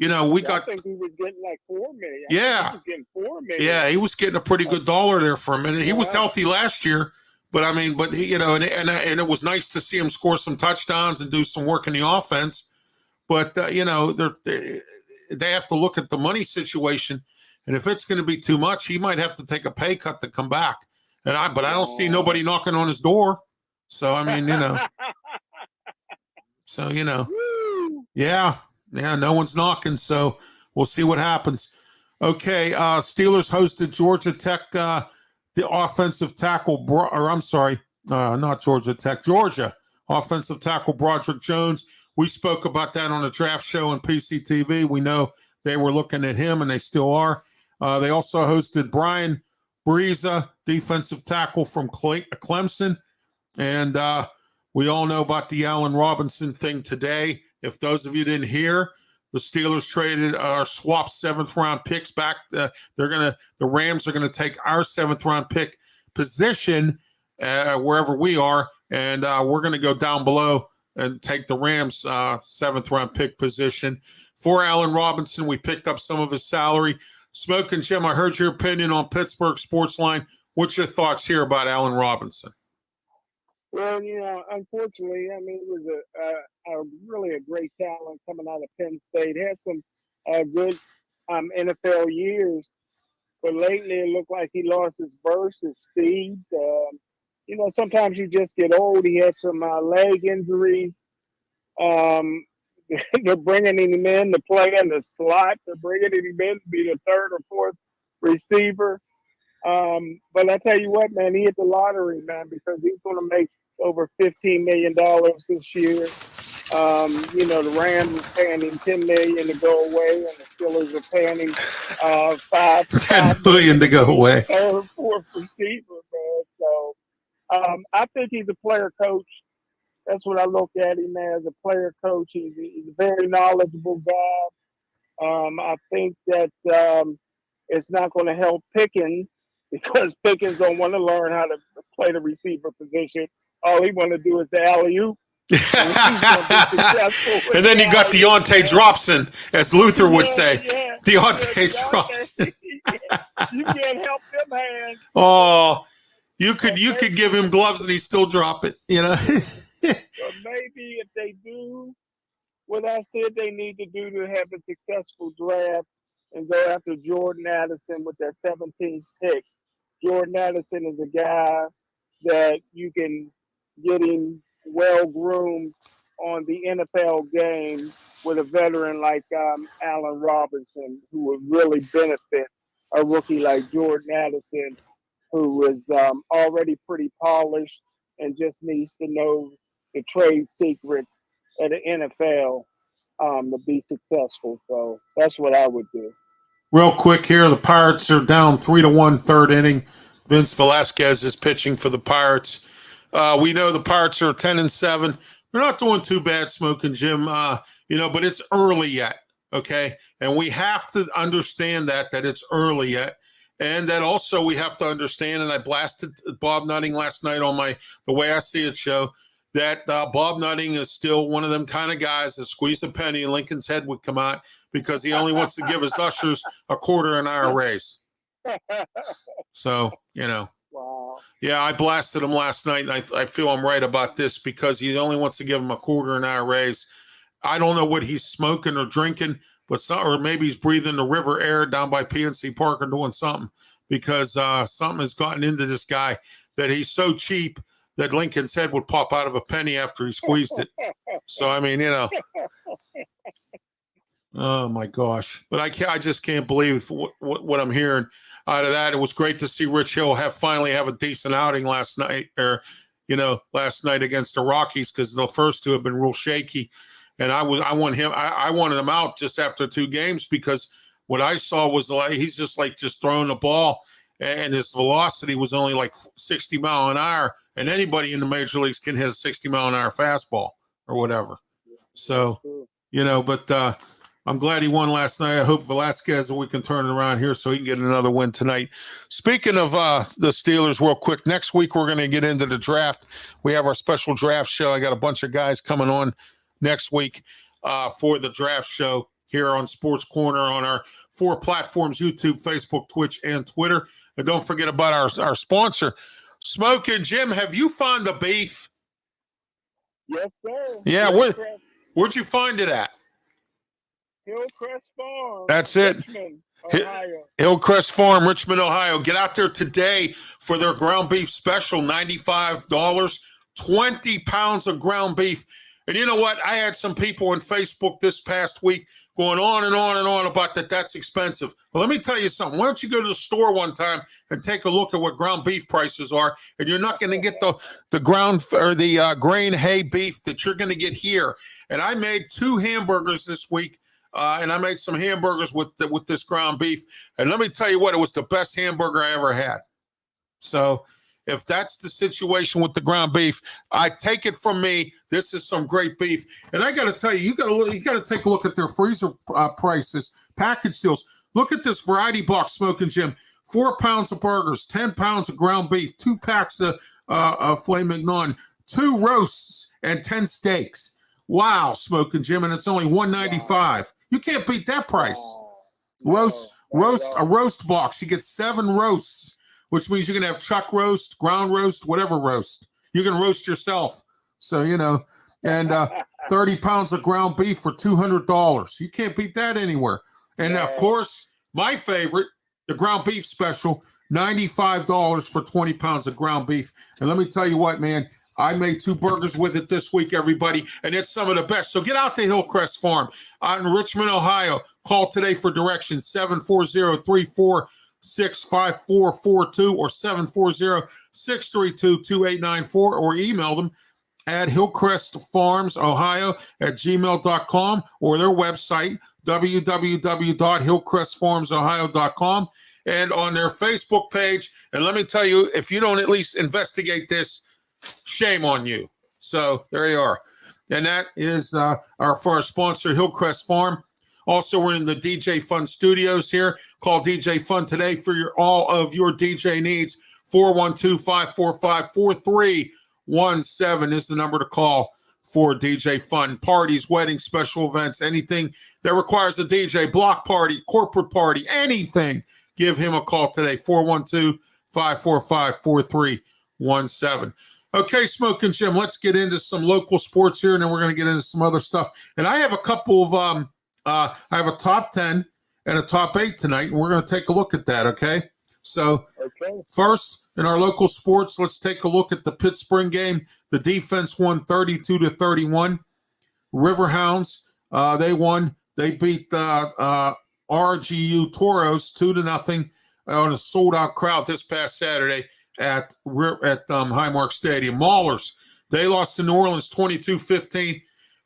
I think he was getting like $4 million. Yeah, he was getting $4 million. Yeah, he was getting a pretty good dollar there for a minute. He was healthy last year. But he, and it was nice to see him score some touchdowns and do some work in the offense. But they have to look at the money situation, and if it's going to be too much, he might have to take a pay cut to come back. But I don't see nobody knocking on his door. So yeah, no one's knocking. So we'll see what happens. Okay, Steelers hosted Georgia Tech. The offensive tackle, not Georgia Tech, Georgia offensive tackle Broderick Jones. We spoke about that on the draft show on PCTV. We know they were looking at him, and they still are. They also hosted Brian Breeza, defensive tackle from Clemson. And we all know about the Allen Robinson thing today. If those of you didn't hear, the Steelers traded or swapped 7th-round picks back. The Rams are going to take our 7th-round pick position wherever we are, and we're going to go down below and take the Rams' 7th-round pick position. For Allen Robinson, we picked up some of his salary. Smokin' Jim, I heard your opinion on Pittsburgh Sportsline. What's your thoughts here about Allen Robinson? Well, unfortunately, it was really a great talent coming out of Penn State. Had some good NFL years, but lately it looked like he lost his burst, his speed. Sometimes you just get old. He had some leg injuries. They're bringing him in to play in the slot. They're bringing him in to be the 3rd or 4th receiver. But I tell you what, man, he hit the lottery, man, because he's going to make over $15 million this year. The Rams are paying him $10 million to go away, and the Steelers are paying him $10 million to go away. 3rd, 4th receiver, man. So I think he's a player coach. That's what I look at him as, a player coach. He's a very knowledgeable guy. I think that it's not going to help Pickens because Pickens don't want to learn how to play the receiver position. All he want to do is the alley-oop. And then you got Deontay Dropson, as Luther would say. Deontay Dropson. You can't help them hands. Oh, you could give him gloves and he'd still drop it, But maybe if they do what I said they need to do to have a successful draft and go after Jordan Addison with their 17th pick. Jordan Addison is a guy that you can get him well-groomed on the NFL game with a veteran like Allen Robinson, who would really benefit a rookie like Jordan Addison, who is already pretty polished and just needs to know the trade secrets of the NFL to be successful. So that's what I would do. Real quick here, the Pirates are down 3-1 3rd inning. Vince Velasquez is pitching for the Pirates. We know the Pirates are 10-7. They're not doing too bad, Smokin' Jim, but it's early yet, okay? And we have to understand that it's early yet. And that also we have to understand, and I blasted Bob Nutting last night on The Way I See It show, that Bob Nutting is still one of them kind of guys that squeeze a penny and Lincoln's head would come out because he only wants to give his ushers a quarter an hour raise. So, Wow. Yeah, I blasted him last night, and I feel I'm right about this because he only wants to give him a quarter an hour raise. I don't know what he's smoking or drinking, but or maybe he's breathing the river air down by PNC Park or doing something, because something has gotten into this guy that he's so cheap that Lincoln's head would pop out of a penny after he squeezed it. So, I mean, oh my gosh. But I just can't believe what I'm hearing out of that. It was great to see Rich Hill finally have a decent outing last night, last night against the Rockies, because the first two have been real shaky. And I wanted him out just after 2 games, because what I saw was he's just throwing the ball, and his velocity was only like 60 mile an hour. And anybody in the major leagues can hit a 60 mile an hour fastball or whatever. So, but I'm glad he won last night. I hope Velasquez, we can turn it around here so he can get another win tonight. Speaking of the Steelers, real quick, next week we're going to get into the draft. We have our special draft show. I got a bunch of guys coming on next week for the draft show here on Sports Corner on our 4 platforms: YouTube, Facebook, Twitch, and Twitter. And don't forget about our sponsor, Smokin. Jim, have you found the beef? Yes, sir. Yeah, where'd you find it at? Hillcrest Farm. That's it. Richmond, Ohio. Hillcrest Farm, Richmond, Ohio. Get out there today for their ground beef special, $95, 20 pounds of ground beef. And you know what? I had some people on Facebook this past week going on and on and on about that's expensive. Well, let me tell you something. Why don't you go to the store one time and take a look at what ground beef prices are, and you're not going to get the ground or the grain hay beef that you're going to get here. And I made 2 hamburgers this week, and I made some hamburgers with this ground beef. And let me tell you what, it was the best hamburger I ever had. So if that's the situation with the ground beef, I take it from me, this is some great beef. And I got to tell you, you got to take a look at their freezer prices, package deals. Look at this variety box, Smokin' Jim. 4 pounds of burgers, 10 pounds of ground beef, 2 packs of filet mignon, 2 roasts, and 10 steaks. Wow, Smokin' Jim, and it's only $195. Wow. You can't beat that price. Wow. A roast box. You get 7 roasts, which means you can have chuck roast, ground roast, whatever roast. You can roast yourself. So, and 30 pounds of ground beef for $200. You can't beat that anywhere. And, of course, my favorite, the ground beef special, $95 for 20 pounds of ground beef. And let me tell you what, man, I made 2 burgers with it this week, everybody, and it's some of the best. So get out to Hillcrest Farm out in Richmond, Ohio. Call today for directions, 740-34 65442 or 740-632-2894, or email them at hillcrestfarmsohio@gmail.com, or their website, www.hillcrestfarmsohio.com, and on their Facebook page. And let me tell you, if you don't at least investigate this, shame on you. So there you are. And that is for our sponsor, Hillcrest Farm. Also, we're in the DJ Fun studios here. Call DJ Fun today for all of your DJ needs. 412-545-4317 is the number to call for DJ Fun. Parties, weddings, special events, anything that requires a DJ, block party, corporate party, anything. Give him a call today, 412-545-4317. Okay, Smokin' Jim, let's get into some local sports here, and then we're going to get into some other stuff. And I have a couple of I have a top 10 and a top 8 tonight, and we're going to take a look at that, okay? So first, in our local sports, let's take a look at the Pittsburgh game. The defense won 32-31. Riverhounds, they won. They beat RGU Toros 2-0 on a sold-out crowd this past Saturday at Highmark Stadium. Maulers, they lost to New Orleans 22-15.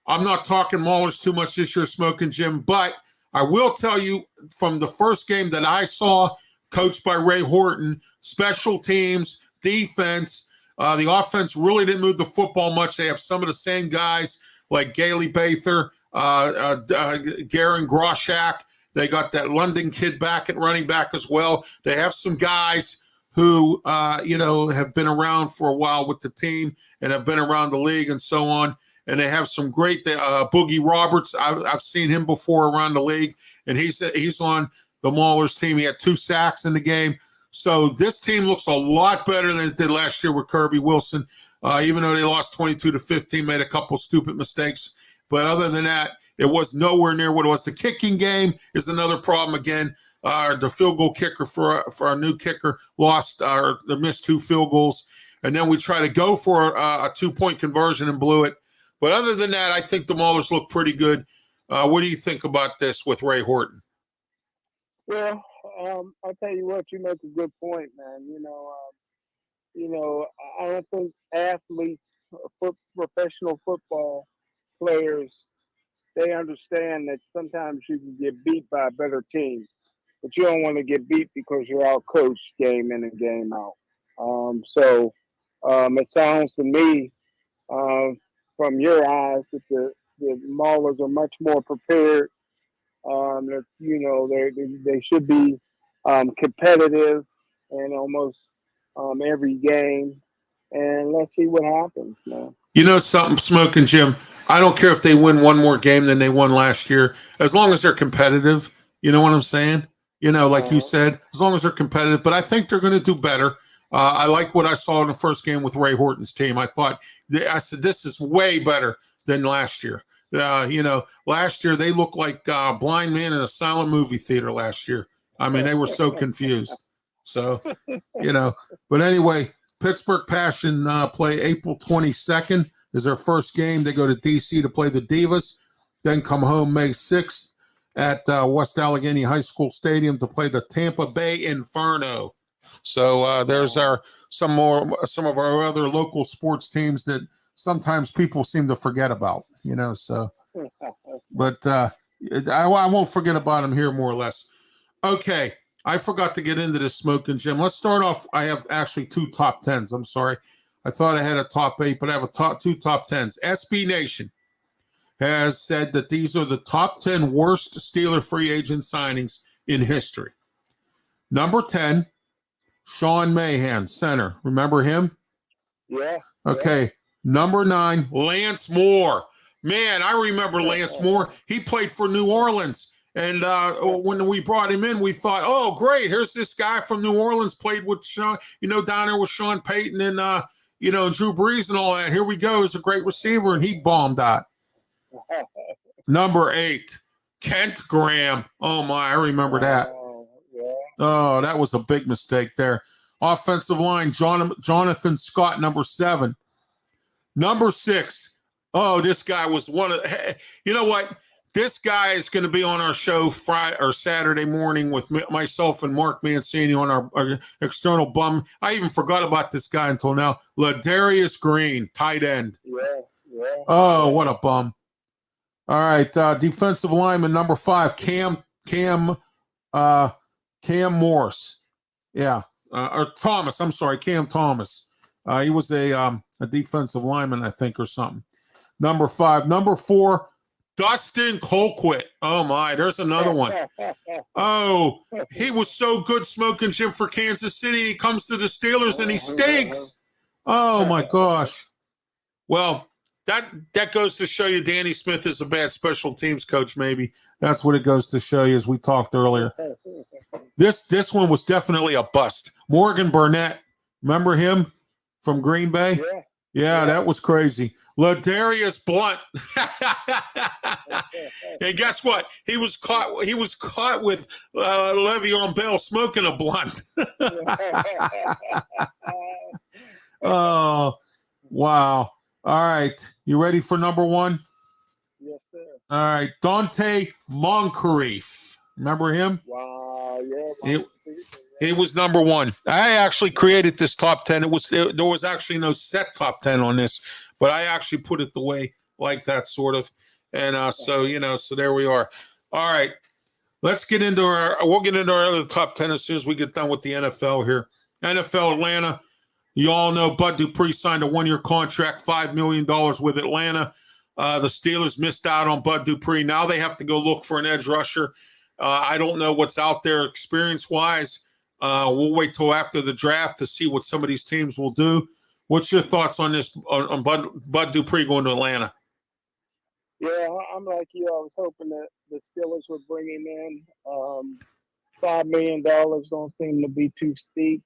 I'm not talking Maulers too much this year, Smokin' Jim, but I will tell you from the first game that I saw, coached by Ray Horton, special teams, defense, the offense really didn't move the football much. They have some of the same guys like Gailey Bather, Garen Groshak. They got that London kid back at running back as well. They have some guys who, have been around for a while with the team and have been around the league and so on. And they have some great Boogie Roberts. I've seen him before around the league, and he's on the Maulers team. He had 2 sacks in the game. So this team looks a lot better than it did last year with Kirby Wilson, even though they lost 22-15, made a couple stupid mistakes. But other than that, It was nowhere near what it was. The kicking game is another problem again. The field goal kicker for our new kicker lost missed 2 field goals. And then we tried to go for a 2-point conversion and blew it. But other than that, I think the Maulers look pretty good. What do you think about this with Ray Horton? Well, I'll tell you what, you make a good point, man. I don't think athletes, professional football players, they understand that sometimes you can get beat by a better team, but you don't want to get beat because you're out coached game in and game out. It sounds to me, from your eyes, that the Maulers are much more prepared. That they should be competitive in almost every game, and let's see what happens, man. You know something, Smokin' Jim? I don't care if they win one more game than they won last year, as long as they're competitive. You know what I'm saying? Like you said, as long as they're competitive. But I think they're going to do better. I like what I saw in the first game with Ray Horton's team. I said, this is way better than last year. Last year they looked like blind man in a silent movie theater last year. I mean, they were so confused. So, but anyway, Pittsburgh Passion play April 22nd is their first game. They go to D.C. to play the Divas, then come home May 6th at West Allegheny High School Stadium to play the Tampa Bay Inferno. So there's some of our other local sports teams that sometimes people seem to forget about, so. But I won't forget about them here, more or less. Okay, I forgot to get into this, Smokin' Jim. Let's start off. I have actually 2 top 10s. I'm sorry. I thought I had a top 8, but I have 2 top 10s. SB Nation has said that these are the top 10 worst Steeler free agent signings in history. Number 10, Sean Mahan, center. Remember him? Yeah. Okay. Yeah. Number 9, Lance Moore. Man, I remember Lance Moore. He played for New Orleans. And when we brought him in, we thought, oh, great. Here's this guy from New Orleans, played with Sean, down there with Sean Payton and, Drew Brees and all that. Here we go. He's a great receiver, and he bombed out. Number 8, Kent Graham. Oh, my, I remember that. Oh, that was a big mistake there. Offensive line, Jonathan Scott, number 7. Number 6. Oh, this guy was one of – you know what? This guy is going to be on our show Friday or Saturday morning with myself and Mark Mancini on our external bum. I even forgot about this guy until now. Ladarius Green, tight end. Yeah. Oh, what a bum. All right, defensive lineman, number 5, Cam Morse. Yeah, or Thomas. I'm sorry, Cam Thomas. He was a defensive lineman, I think, or something. Number 5. Number 4, Dustin Colquitt. Oh, my. There's another one. Oh, he was so good, Smokin' Jim, for Kansas City. He comes to the Steelers, and he stinks. Oh, my gosh. Well, that goes to show you Danny Smith is a bad special teams coach, maybe. That's what it goes to show you, as we talked earlier. This one was definitely a bust. Morgan Burnett. Remember him from Green Bay? Yeah, that was crazy. Ladarius Blunt. And guess what? He was caught with Le'Veon Bell smoking a blunt. Oh, wow. All right. You ready for number 1? Yes, sir. All right. Dante Moncrief. Remember him? Wow, yeah. He was number 1. I actually created this top 10. There was actually no set top 10 on this, but I actually put it the way like that, sort of. And so there we are. All right. We'll get into our other top 10 as soon as we get done with the NFL here. NFL Atlanta. You all know Bud Dupree signed a 1-year contract, $5 million with Atlanta. The Steelers missed out on Bud Dupree. Now they have to go look for an edge rusher. I don't know what's out there experience-wise. We'll wait till after the draft to see what some of these teams will do. What's your thoughts on this, on Bud Dupree going to Atlanta? Yeah, I'm like you. I was hoping that the Steelers would bring him in. $5 million don't seem to be too steep.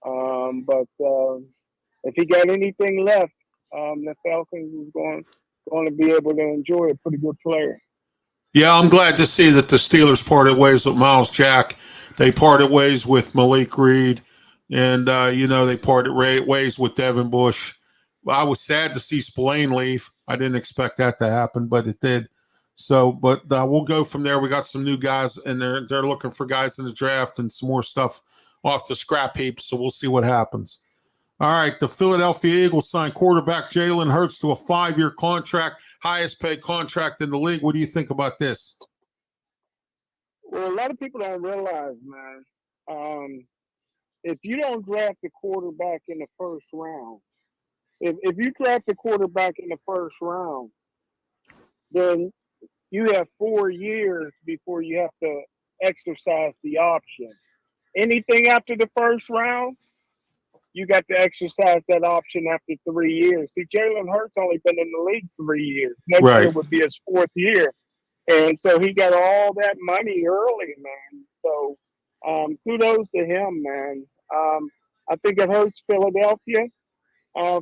But if he got anything left, the Falcons is going to be able to enjoy a pretty good player. Yeah, I'm glad to see that the Steelers parted ways with Miles Jack. They parted ways with Malik Reed, and they parted ways with Devin Bush. I was sad to see Spillane leave. I didn't expect that to happen, but it did. So, but we'll go from there. We got some new guys, and they're looking for guys in the draft and some more stuff off the scrap heap. So we'll see what happens. All right, the Philadelphia Eagles signed quarterback Jalen Hurts to a 5-year contract, highest paid contract in the league. What do you think about this? Well, a lot of people don't realize, man, if you don't draft a quarterback in the first round, if you draft a quarterback in the first round, then you have 4 years before you have to exercise the option. Anything after the first round, you got to exercise that option after 3 years. See, Jalen Hurts only been in the league 3 years. Next year would be his 4th year. And so he got all that money early, man. So kudos to him, man. I think it hurts Philadelphia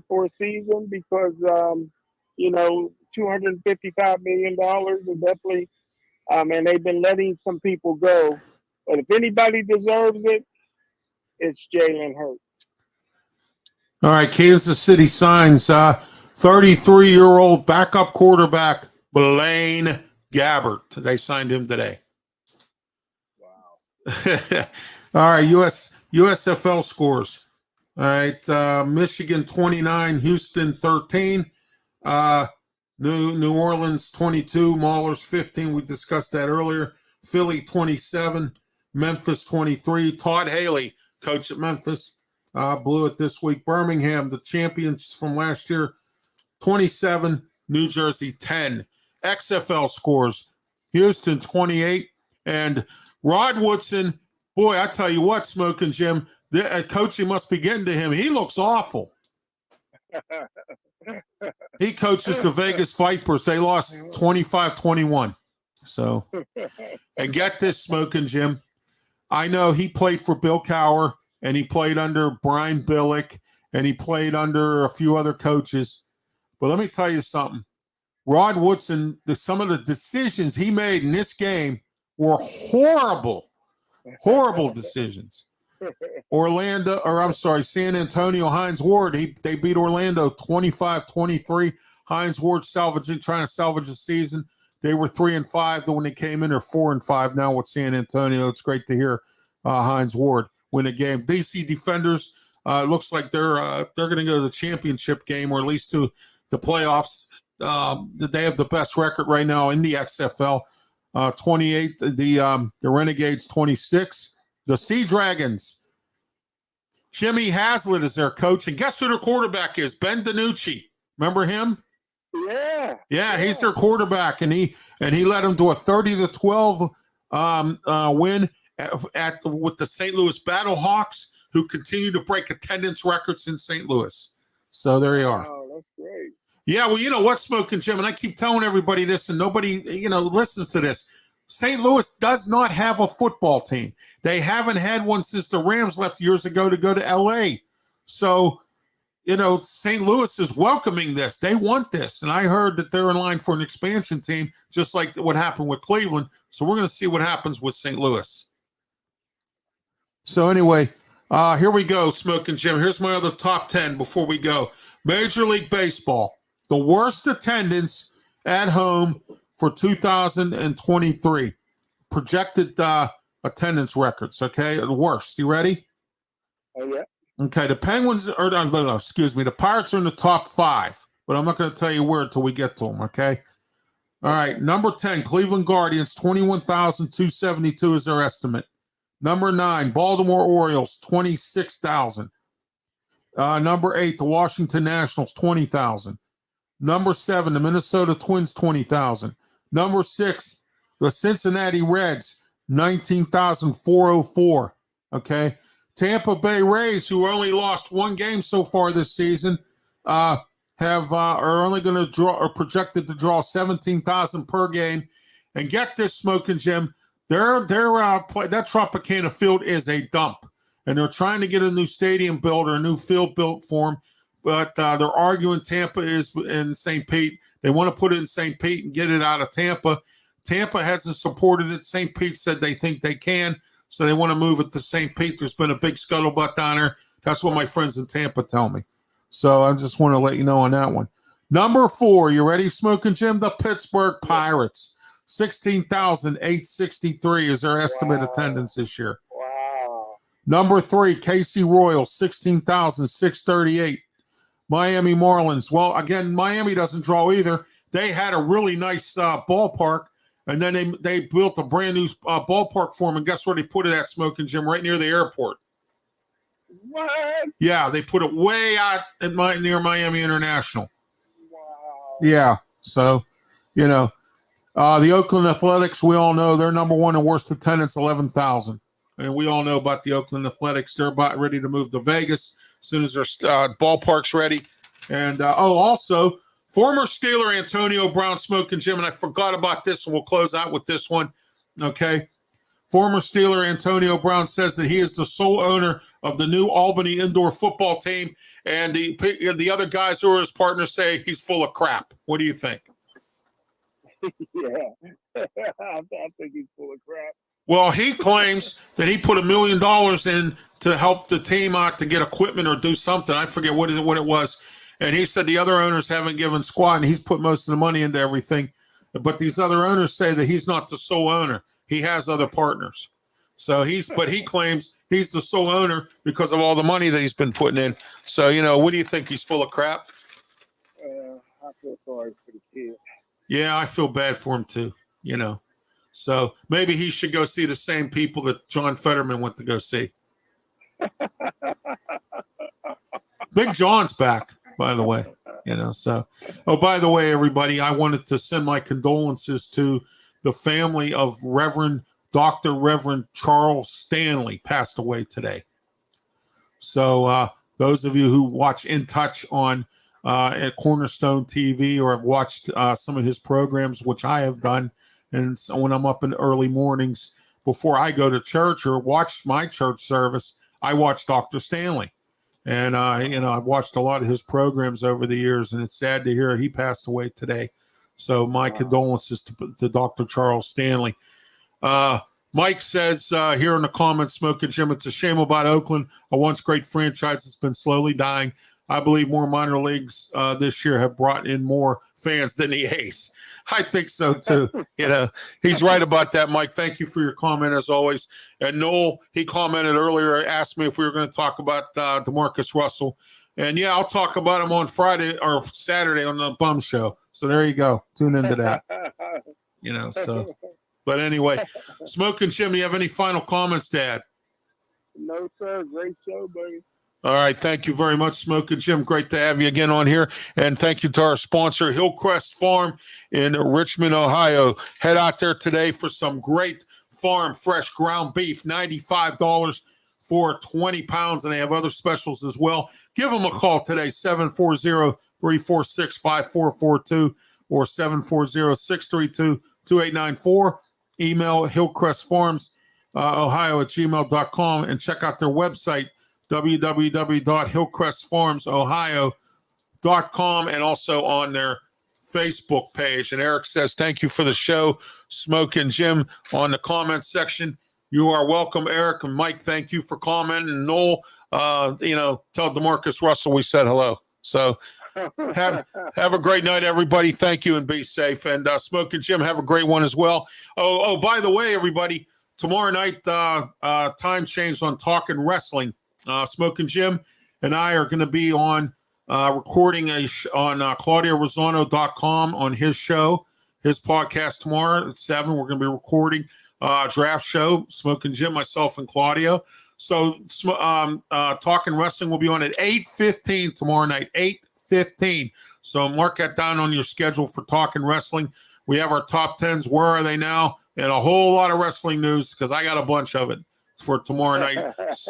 for a season because, $255 million is definitely, and they've been letting some people go. But if anybody deserves it, it's Jalen Hurts. All right, Kansas City signs 33-year-old backup quarterback Blaine Gabbert. They signed him today. Wow. All right, USFL scores. All right, Michigan 29, Houston 13, New Orleans 22, Maulers 15. We discussed that earlier. Philly 27, Memphis 23. Todd Haley, coach at Memphis, blew it this week. Birmingham, the champions from last year, 27, New Jersey 10. XFL scores, Houston 28, and Rod Woodson. Boy, I tell you what, Smokin' Jim, coaching must be getting to him. He looks awful. He coaches the Vegas Vipers. They lost 25-21. So, and get this, Smokin' Jim. I know he played for Bill Cowher, and he played under Brian Billick, and he played under a few other coaches. But let me tell you something. Rod Woodson, some of the decisions he made in this game were horrible decisions. San Antonio, Hines Ward, they beat Orlando 25-23. Hines Ward trying to salvage the season. They were 3-5 when they came in. They're 4-5 now with San Antonio. It's great to hear Hines Ward win a game. DC Defenders, looks like they're going to go to the championship game, or at least to the playoffs. They have the best record right now in the XFL. 28. The Renegades 26. The Sea Dragons. Jimmy Haslett is their coach, and guess who their quarterback is? Ben DiNucci. Remember him? Yeah, he's their quarterback, and he led them to a 30-12 win with the St. Louis Battlehawks, who continue to break attendance records in St. Louis. So there you are. Oh, that's great. Yeah, well, you know what, Smokin' Jim, and I keep telling everybody this, and nobody, listens to this. St. Louis does not have a football team. They haven't had one since the Rams left years ago to go to L.A. So, St. Louis is welcoming this. They want this. And I heard that they're in line for an expansion team, just like what happened with Cleveland. So we're going to see what happens with St. Louis. So anyway, here we go, Smokin' Jim. Here's my other top 10 before we go. Major League Baseball. The worst attendance at home for 2023. Projected attendance records, okay? The worst. You ready? Oh, yeah. Okay, the Pirates are in the top 5, but I'm not going to tell you where until we get to them, okay? All right, number 10, Cleveland Guardians, 21,272 is their estimate. Number 9, Baltimore Orioles, 26,000. Number 8, the Washington Nationals, 20,000. Number 7, the Minnesota Twins, 20,000. Number 6, the Cincinnati Reds, 19,404. Okay. Tampa Bay Rays, who only lost one game so far this season, are only going to draw, or projected to draw 17,000 per game. And get this, Smokin' Jim, that Tropicana field is a dump, and they're trying to get a new stadium built or a new field built for them. But they're arguing Tampa is in St. Pete. They want to put it in St. Pete and get it out of Tampa. Tampa hasn't supported it. St. Pete said they think they can, so they want to move it to St. Pete. There's been a big scuttlebutt down there. That's what my friends in Tampa tell me. So I just want to let you know on that one. Number 4, you ready, Smokin' Jim? The Pittsburgh Pirates. 16,863 is their estimate attendance this year. Wow. Number 3, KC Royals, 16,638. Miami Marlins. Well, again, Miami doesn't draw either. They had a really nice ballpark, and then they built a brand new ballpark for them. And guess where they put it at, Smokin' Jim? Right near the airport. What? Yeah, they put it way out at near Miami International. Wow. Yeah, so, you know, the Oakland Athletics, we all know they're number 1 in worst attendance, 11,000. And we all know about the Oakland Athletics. They're about ready to move to Vegas as soon as their ballpark's ready. And, also, former Steeler Antonio Brown, Smokin' Jim, and I forgot about this, and we'll close out with this one, okay? Former Steeler Antonio Brown says that he is the sole owner of the new Albany indoor football team, and the other guys who are his partners say he's full of crap. What do you think? Yeah. I think he's full of crap. Well, he claims that he put $1 million in to help the team out to get equipment or do something. I forget what it was. And he said the other owners haven't given squat, and he's put most of the money into everything. But these other owners say that he's not the sole owner. He has other partners. So he claims he's the sole owner because of all the money that he's been putting in. So, what do you think? He's full of crap? I feel sorry for the kid. Yeah, I feel bad for him too, So maybe he should go see the same people that John Fetterman went to go see. Big John's back, by the way, So, by the way, everybody, I wanted to send my condolences to the family of Reverend Charles Stanley, passed away today. So those of you who watch In Touch on at Cornerstone TV or have watched some of his programs, which I have done, and so when I'm up in the early mornings before I go to church or watch my church service, I watch Dr. Stanley. And, I've watched a lot of his programs over the years, and it's sad to hear he passed away today. So my condolences to Dr. Charles Stanley. Mike says here in the comments, Smokin' Jim, it's a shame about Oakland, a once great franchise that's been slowly dying. I believe more minor leagues this year have brought in more fans than the A's. I think so, too. He's right about that, Mike. Thank you for your comment, as always. And Noel, he commented earlier, asked me if we were going to talk about DeMarcus Russell. And, yeah, I'll talk about him on Friday or Saturday on the Bum Show. So there you go. Tune into that. So. But anyway, Smokin' Jim, do you have any final comments, Dad? No, sir. Great show, buddy. All right. Thank you very much, Smokin' Jim. Great to have you again on here. And thank you to our sponsor, Hillcrest Farm in Richmond, Ohio. Head out there today for some great farm fresh ground beef, $95 for 20 pounds. And they have other specials as well. Give them a call today, 740-346-5442 or 740-632-2894. Email hillcrestfarms.ohio@gmail.com and check out their website, www.hillcrestfarmsohio.com, and also on their Facebook page. And Eric says, thank you for the show, Smokin' Jim, on the comments section. You are welcome, Eric. And Mike, thank you for commenting. And Noel, tell DeMarcus Russell we said hello. So have a great night, everybody. Thank you and be safe. And Smokin' Jim, have a great one as well. Oh, by the way, everybody, tomorrow night, time change on Talkin' Wrestling. Smokin' Jim and I are going to be on recording on ClaudiaRosano.com on his show, his podcast tomorrow at 7. We're going to be recording a draft show, Smokin' Jim, myself, and Claudio. So Talkin' Wrestling will be on at 8:15 tomorrow night, 8:15. So mark that down on your schedule for Talkin' Wrestling. We have our top 10s. Where are they now? And a whole lot of wrestling news because I got a bunch of it for tomorrow night.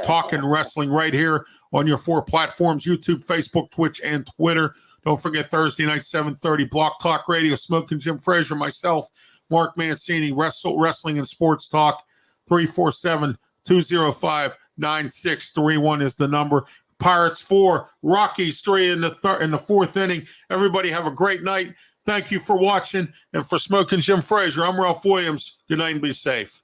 Talkin' Wrestling right here on your 4 platforms, YouTube, Facebook, Twitch, and Twitter. Don't forget Thursday night, 7:30, Block Talk Radio, Smokin' Jim Frazier, myself, Mark Mancini, Wrestling and Sports Talk. 347-205-9631 is the number. Pirates 4, Rockies 3 in the 4th inning. Everybody have a great night. Thank you for watching. And for Smokin' Jim Frazier, I'm Ralph Williams. Good night and be safe.